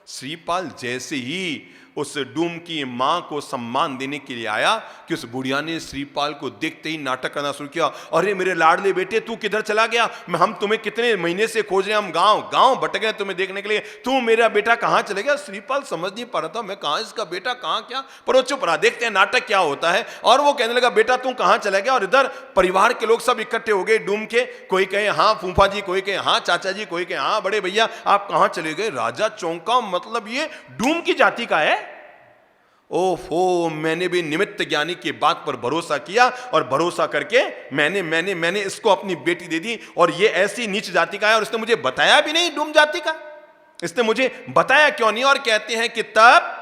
श्रीपाल जैसे ही उस डूम की मां को सम्मान देने के लिए आया कि उस बुढ़िया ने श्रीपाल को देखते ही नाटक करना शुरू किया। अरे मेरे लाडले बेटे तू किधर चला गया? हम तुम्हें कितने महीने से खोज रहे हैं, हम गांव गांव भटक गए तुम्हें देखने के लिए, तू मेरा बेटा कहां चले गया? श्रीपाल समझ नहीं पा रहा था मैं कहां इसका बेटा कहां क्या, पर वो चुप रहा, देखते हैं नाटक क्या होता है। और वो कहने लगा बेटा तू कहां चला गया? और इधर परिवार के लोग सब इकट्ठे हो गए डूम के, कोई कहे हाँ फूफा जी, कोई कहे हाँ चाचा जी, कोई कहे हाँ बड़े भैया आप कहां चले गए? राजा चौंका, मतलब ये डूम की जाति का है। ओहो, मैंने भी निमित्त ज्ञानी की बात पर भरोसा किया और भरोसा करके मैंने इसको अपनी बेटी दे दी, और ये ऐसी नीच जाति का है और इसने मुझे बताया भी नहीं डूम जाति का, इसने मुझे बताया क्यों नहीं? और कहते हैं कि तब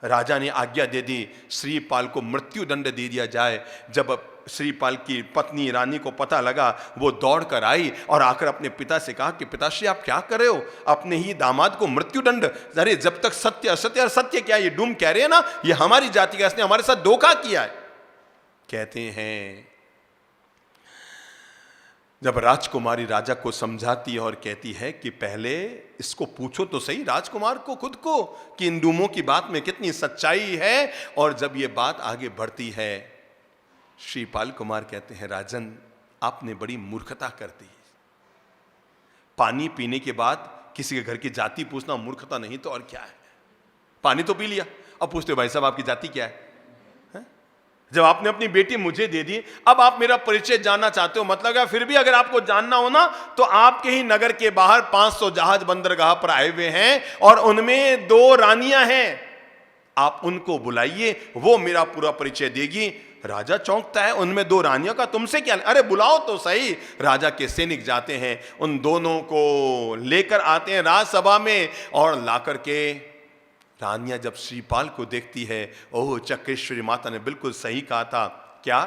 राजा ने आज्ञा दे दी श्रीपाल को मृत्यु दंड दे दिया जाए। जब श्रीपाल की पत्नी रानी को पता लगा, वो दौड़ कर आई और आकर अपने पिता से कहा कि पिताश्री आप क्या कर रहे हो, अपने ही दामाद को मृत्यु दंड? अरे जब तक सत्य असत्य, और सत्य क्या, ये डूम कह रहे हैं ना ये हमारी जाति का, इसने हमारे साथ धोखा किया है। कहते हैं जब राजकुमारी राजा को समझाती है और कहती है कि पहले इसको पूछो तो सही राजकुमार को खुद को कि इन डूमों की बात में कितनी सच्चाई है। और जब ये बात आगे बढ़ती है, श्रीपाल कुमार कहते हैं राजन आपने बड़ी मूर्खता कर दी। पानी पीने के बाद किसी के घर की जाति पूछना मूर्खता नहीं तो और क्या है? पानी तो पी लिया, अब पूछते हो भाई साहब आपकी जाति क्या है? जब आपने अपनी बेटी मुझे दे दी, अब आप मेरा परिचय जानना चाहते हो, मतलब क्या? फिर भी अगर आपको जानना हो ना तो आपके ही नगर के बाहर 500 जहाज बंदरगाह पर आए हुए हैं और उनमें 2 रानियां हैं, आप उनको बुलाइए, वो मेरा पूरा परिचय देगी। राजा चौंकता है, उनमें 2 रानियों का तुमसे क्या? अरे बुलाओ तो सही। राजा के सैनिक जाते हैं, उन दोनों को लेकर आते हैं राजसभा में, और लाकर के रानियां जब श्रीपाल को देखती है, ओह चक्रेश्वरी माता ने बिल्कुल सही कहा था, क्या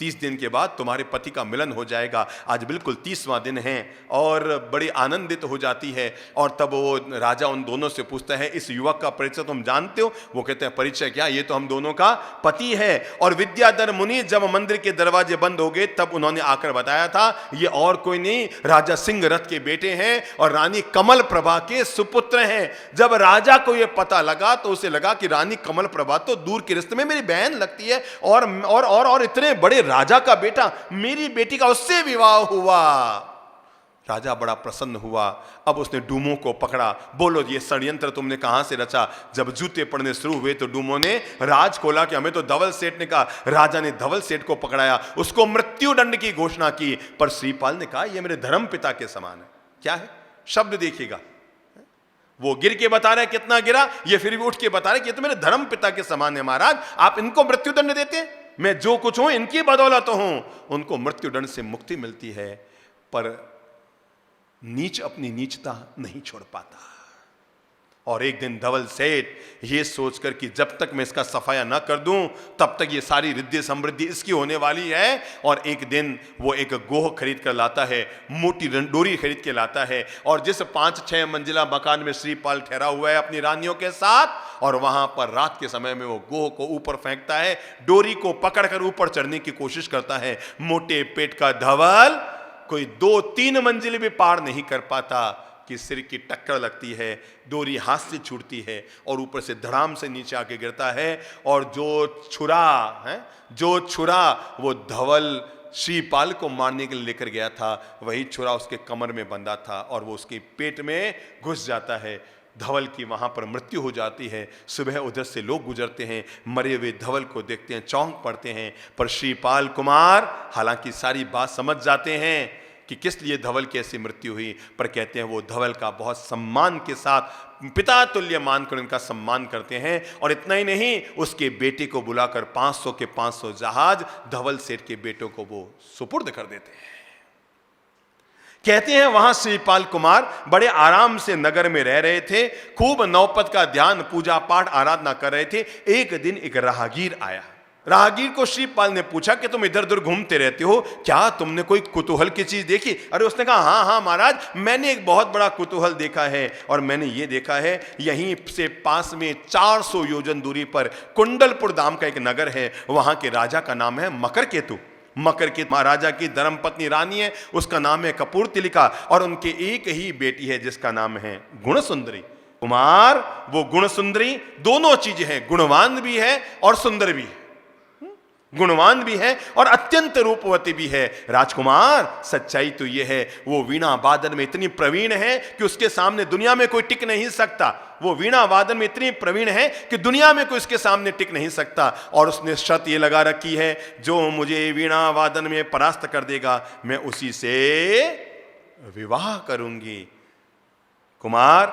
30 दिन के बाद तुम्हारे पति का मिलन हो जाएगा। आज बिल्कुल 30वां दिन है और बड़ी आनंदित हो जाती है। और तब वो राजा उन दोनों से पूछता है, इस युवक का परिचय तुम जानते हो? वो कहते हैं, परिचय क्या, ये तो हम दोनों का पति है। और विद्याधर मुनि जब मंदिर के दरवाजे बंद हो गए तब उन्होंने आकर बताया था, ये और कोई नहीं, राजा सिंहरथ के बेटे हैं और रानी कमल प्रभा के सुपुत्र हैं। जब राजा को यह पता लगा तो उसे लगा कि रानी कमल प्रभा तो दूर के रिश्ते में मेरी बहन लगती है और इतने बड़े राजा का बेटा, मेरी बेटी का उससे विवाह हुआ। राजा बड़ा प्रसन्न हुआ। अब उसने डूमों को पकड़ा, बोलो ये षड्यंत्र तुमने कहां से रचा? जब जूते पड़ने शुरू हुए तो डूमों ने राज खोला कि हमें तो धवल सेठ ने कहा। राजा ने धवल सेठ को पकड़ाया, उसको मृत्युदंड की घोषणा की। पर श्रीपाल ने कहा, यह मेरे धर्म पिता के समान है। क्या है शब्द देखिएगा, वो गिर के बता रहे कितना गिरा, ये फिर भी उठ के बता रहे कि ये तो मेरे धर्म पिता के समान है महाराज, आप इनको मृत्युदंड देते हैं? मैं जो कुछ हूं इनकी बदौलत हूं। उनको मृत्युदंड से मुक्ति मिलती है, पर नीच अपनी नीचता नहीं छोड़ पाता। और एक दिन धवल सेठ ये सोचकर कि जब तक मैं इसका सफाया ना कर दूं तब तक ये सारी रिद्धि समृद्धि इसकी होने वाली है। और एक दिन वो एक गोह खरीद कर लाता है, मोटी डोरी खरीद के लाता है, और जिस 5-6 मंजिला मकान में श्रीपाल ठहरा हुआ है अपनी रानियों के साथ, और वहां पर रात के समय में वो गोह को ऊपर फेंकता है, डोरी को पकड़कर ऊपर चढ़ने की कोशिश करता है। मोटे पेट का धवल कोई 2-3 मंजिल भी पार नहीं कर पाता कि सिर की टक्कर लगती है, डोरी हाथ से छूटती है और ऊपर से धड़ाम से नीचे आके गिरता है। और जो छुरा वो धवल श्रीपाल को मारने के लिए लेकर गया था, वही छुरा उसके कमर में बंधा था और वो उसके पेट में घुस जाता है। धवल की वहां पर मृत्यु हो जाती है। सुबह उधर से लोग गुजरते हैं, मरे हुए धवल को देखते हैं, चौंक पड़ते हैं। पर श्रीपाल कुमार हालांकि सारी बात समझ जाते हैं कि किस लिए धवल की ऐसी मृत्यु हुई, पर कहते हैं वो धवल का बहुत सम्मान के साथ पिता तुल्य मानकर उनका सम्मान करते हैं। और इतना ही नहीं, उसके बेटे को बुलाकर 500 के 500 जहाज धवल सेठ के बेटों को वो सुपुर्द कर देते हैं। कहते हैं वहां श्रीपाल कुमार बड़े आराम से नगर में रह रहे थे, खूब नौपत का ध्यान, पूजा पाठ, आराधना कर रहे थे। एक दिन एक राहगीर आया। राहगीर को श्रीपाल ने पूछा कि तुम इधर उधर घूमते रहते हो, क्या तुमने कोई कुतूहल की चीज देखी? अरे उसने कहा, हाँ हाँ महाराज, मैंने एक बहुत बड़ा कुतूहल देखा है, और मैंने ये देखा है यहीं से पास में 400 योजन दूरी पर कुंडलपुर नाम का एक नगर है, वहां के राजा का नाम है मकरकेतु। मकरकेतु महाराजा की धर्मपत्नी रानी है, उसका नाम है कपूरतिलिका, और उनके एक ही बेटी है जिसका नाम है गुणसुंदरी। कुमार वो गुणसुंदरी दोनों चीजें हैं, गुणवान भी है और सुंदर भी है, गुणवान भी है और अत्यंत रूपवती भी है। राजकुमार सच्चाई तो यह है, वो वीणा वादन में इतनी प्रवीण है कि उसके सामने दुनिया में कोई टिक नहीं सकता। वो वीणा वादन में इतनी प्रवीण है कि दुनिया में कोई उसके सामने टिक नहीं सकता। और उसने शर्त ये लगा रखी है, जो मुझे वीणा वादन में परास्त कर देगा मैं उसी से विवाह करूंगी। कुमार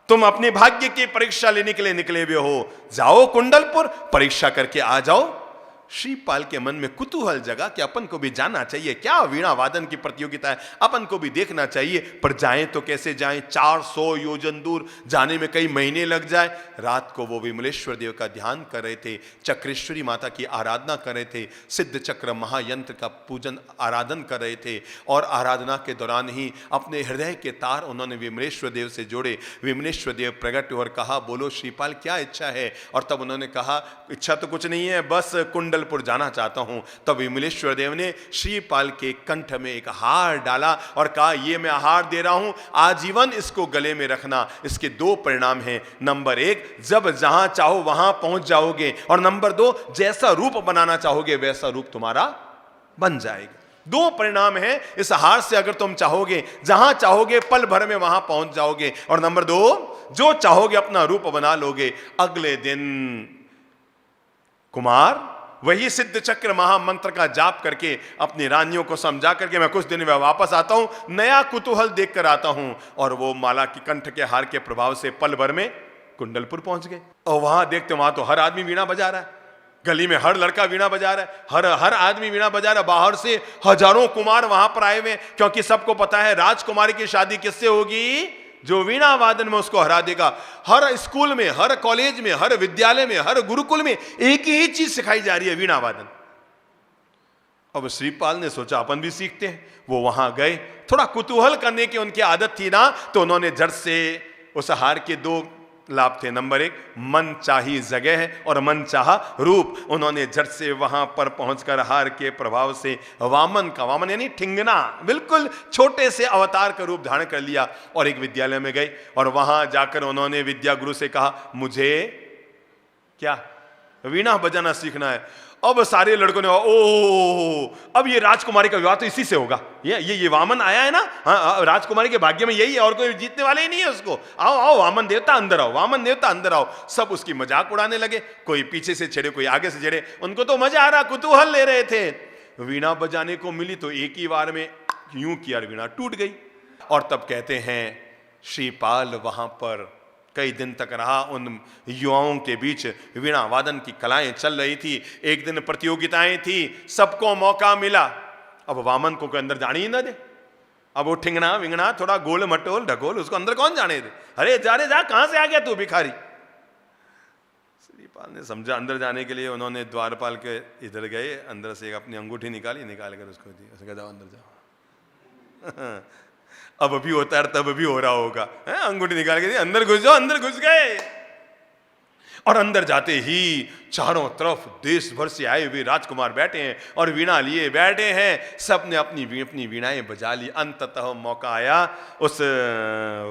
तुम अपने भाग्य की परीक्षा लेने के लिए निकले हुए हो, जाओ कुंडलपुर, परीक्षा करके आ जाओ। श्रीपाल के मन में कुतूहल जगा कि अपन को भी जाना चाहिए, क्या वीणा वादन की प्रतियोगिता है, अपन को भी देखना चाहिए, पर जाएं तो कैसे जाएं? 400 योजन दूर जाने में कई महीने लग जाए। रात को वो विमलेश्वर देव का ध्यान कर रहे थे, चक्रेश्वरी माता की आराधना कर रहे थे, सिद्ध चक्र महायंत्र का पूजन आराधन कर रहे थे। और आराधना के दौरान ही अपने हृदय के तार उन्होंने विमलेश्वर देव से जोड़े। विमलेश्वर देव प्रकट और कहा, बोलो श्रीपाल क्या इच्छा है? और तब उन्होंने कहा, इच्छा तो कुछ नहीं है, बस कुंडलपुर जाना चाहता हूं। तब विमलेश्वर देव ने श्रीपाल के कंठ में एक हार डाला और कहा, ये मैं हार दे रहा हूं, आजीवन इसको गले में रखना। इसके 2 परिणाम हैं। नंबर 1, जब जहां चाहो वहां पहुंच जाओगे, और नंबर 2, जैसा रूप बनाना चाहोगे वैसा रूप तुम्हारा बन जाएगा। 2 परिणाम हैं इस हार से। अगर तुम चाहोगे, जहां चाहोगे पल भर में वहां पहुंच जाओगे, और नंबर 2, जो चाहोगे अपना रूप बना लोगे। अगले दिन कुमार वही सिद्ध चक्र महामंत्र का जाप करके अपनी रानियों को समझा करके मैं कुछ दिन में वापस आता हूं, नया कुतूहल देख कर आता हूं। और वो माला की कंठ के हार के प्रभाव से पल भर में कुंडलपुर पहुंच गए। और वहां देखते, वहां तो हर आदमी वीणा बजा रहा है, गली में हर लड़का वीणा बजा रहा है, हर आदमी वीणा बजा रहा है। बाहर से हजारों कुमार वहां पर आए हुए, क्योंकि सबको पता है राजकुमारी की शादी किससे होगी? जो वीणा वादन में उसको हरा देगा। हर स्कूल में, हर कॉलेज में, हर विद्यालय में, हर गुरुकुल में एक ही चीज सिखाई जा रही है, वीणा वादन। अब श्रीपाल ने सोचा अपन भी सीखते हैं। वो वहां गए, थोड़ा कुतूहल करने की उनकी आदत थी ना, तो उन्होंने झट से उस हार के दो लाभ थे। नंबर 1, मन चाही जगह और मन चाहा रूप। उन्होंने झट से वहां पर पहुंचकर हार के प्रभाव से वामन का, वामन यानी ठिंगना, बिल्कुल छोटे से अवतार का रूप धारण कर लिया और एक विद्यालय में गए और वहां जाकर उन्होंने विद्या गुरु से कहा, मुझे क्या वीणा बजाना सीखना है। अब सारे लड़कों ने, ओ अब ये राजकुमारी का विवाह तो इसी से होगा, ये वामन आया है ना, हाँ राजकुमारी के भाग्य में यही है और कोई जीतने वाले ही नहीं है उसको। आओ आओ वामन देवता अंदर आओ, वामन देवता अंदर आओ। सब उसकी मजाक उड़ाने लगे, कोई पीछे से छेड़े, कोई आगे से छेड़े, उनको तो मजा आ रहा, कुतूहल ले रहे थे। वीणा बजाने को मिली तो एक ही बार में यूं किया, वीणा टूट गई। और तब कहते हैं श्रीपाल वहां पर कई दिन तक रहा। उन युवाओं के बीच वीणा वादन की कलाएं चल रही थी। एक दिन प्रतियोगिताएं थी, सबको मौका मिला। अब वामन को कोई अंदर जाने ही ना दे। अब वो ठिंगना विंगना थोड़ा गोल मटोल ढकोल, उसको अंदर कौन जाने दे। अरे जा रे जा, कहां से आ गया तू भिखारी। श्रीपाल ने समझा अंदर जाने के लिए। उन्होंने द्वारपाल के इधर गए, अंदर से अपनी अंगूठी निकाली, निकाल कर उसको दी, उसको जाओ अंदर जाओ। अब भी होता है, तब भी हो रहा होगा, अंगूठी निकाल के अंदर घुस जाओ। अंदर घुस गए और अंदर जाते ही चारों तरफ देश भर से आए हुए राजकुमार बैठे हैं और वीणा लिए बैठे हैं। सबने अपनी अपनी वीणाएं बजा ली। अंततः मौका आया उस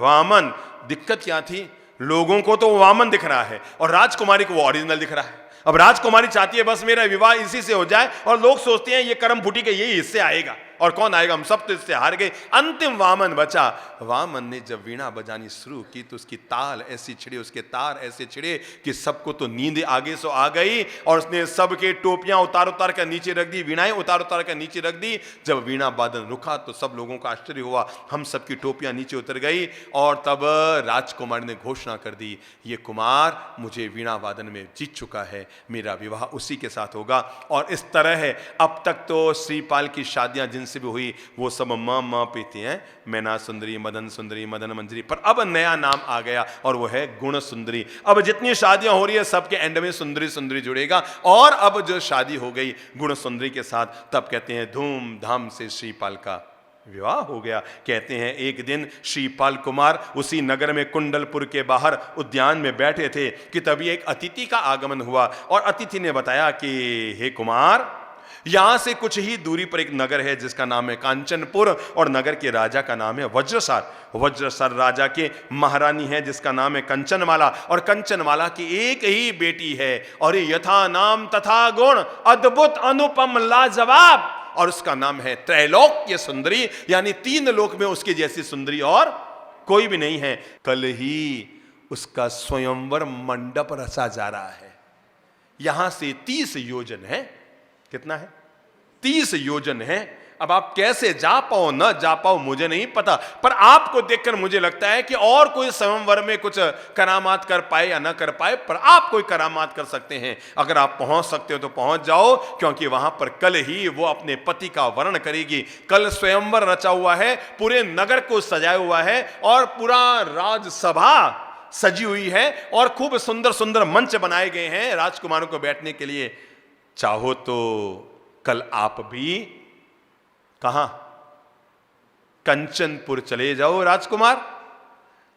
वामन। दिक्कत क्या थी, लोगों को तो वामन दिख रहा है और राजकुमारी को वो ओरिजिनल दिख रहा है। अब राजकुमारी चाहती है बस मेरा विवाह इसी से हो जाए, और लोग सोचते हैं ये कर्म फूटी के यही इससे आएगा, और कौन आएगा, हम सब तो इससे हार गए। अंतिम वामन बचा। वामन ने जब वीणा बजानी शुरू की तो उसकी ताल ऐसी छिड़े, उसके तार ऐसे छिड़े कि सबको तो नींद आगे सो आ गई। और उसने सबके टोपियां उतार उतार कर नीचे रख दी, वीणाएं उतार उतार कर नीचे रख दी। जब वीणा वादन रुका तो सब लोगों का आश्चर्य हुआ, हम सबकी टोपियां नीचे उतर गई। और तब राजकुमार ने घोषणा कर दी, ये कुमार मुझे वीणा वादन में जीत चुका है, मेरा विवाह उसी के साथ होगा। और इस तरह है, अब तक तो श्रीपाल की शादियां जिनसे भी हुई वो सब मां पीती हैं, मैना सुंदरी, मदन मंजरी, पर अब नया नाम आ गया और वो है गुण सुंदरी। अब जितनी शादियां हो रही है सबके एंड में सुंदरी सुंदरी जुड़ेगा। और अब जो शादी हो गई गुण सुंदरी के साथ, तब कहते हैं धूमधाम से श्रीपाल का विवाह हो गया। कहते हैं एक दिन श्रीपाल कुमार उसी नगर में कुंडलपुर के बाहर उद्यान में बैठे थे कि तभी एक अतिथि का आगमन हुआ। और अतिथि ने बताया कि हे कुमार, यहां से कुछ ही दूरी पर एक नगर है जिसका नाम है कांचनपुर, और नगर के राजा का नाम है वज्रसार। वज्रसार राजा के महारानी है जिसका नाम है कंचनमाला, और कंचनमाला की एक ही बेटी है, और ये यथा नाम तथा गुण, अद्भुत अनुपम लाजवाब, और उसका नाम है त्रैलोक्य सुंदरी, यानी 3 लोक में उसके जैसी सुंदरी और कोई भी नहीं है। कल ही उसका स्वयंवर मंडप रचा जा रहा है। यहां से 30 योजन है। कितना है? 30 योजन है। अब आप कैसे जा पाओ न जा पाओ मुझे नहीं पता, पर आपको देखकर मुझे लगता है कि और कोई स्वयंवर में कुछ करामात कर पाए या ना कर पाए, पर आप कोई करामात कर सकते हैं। अगर आप पहुंच सकते हो तो पहुंच जाओ, क्योंकि वहां पर कल ही वो अपने पति का वर्ण करेगी। कल स्वयंवर रचा हुआ है, पूरे नगर को सजाया हुआ है, और पूरा राजसभा सजी हुई है, और खूब सुंदर सुंदर मंच बनाए गए हैं राजकुमारों को बैठने के लिए। चाहो तो कल आप भी कहां, कंचनपुर चले जाओ राजकुमार।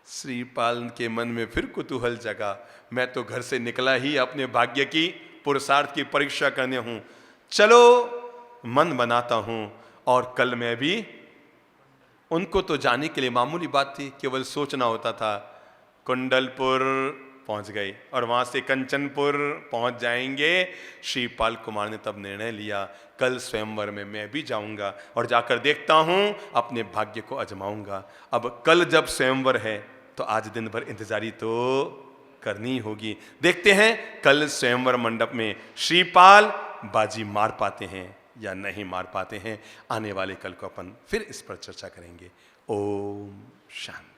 श्रीपाल के मन में फिर कुतूहल जगा, मैं तो घर से निकला ही अपने भाग्य की पुरुषार्थ की परीक्षा करने हूं, चलो मन बनाता हूं। और कल मैं भी, उनको तो जाने के लिए मामूली बात थी, केवल सोचना होता था। कुंडलपुर पहुंच गई और वहां से कंचनपुर पहुंच जाएंगे। श्रीपाल कुमार ने तब निर्णय लिया, कल स्वयंवर में मैं भी जाऊंगा और जाकर देखता हूं, अपने भाग्य को आजमाऊंगा। अब कल जब स्वयंवर है तो आज दिन भर इंतजारी तो करनी होगी। देखते हैं कल स्वयंवर मंडप में श्रीपाल बाजी मार पाते हैं या नहीं मार पाते हैं। आने वाले कल को अपन फिर इस पर चर्चा करेंगे। ओम शांति।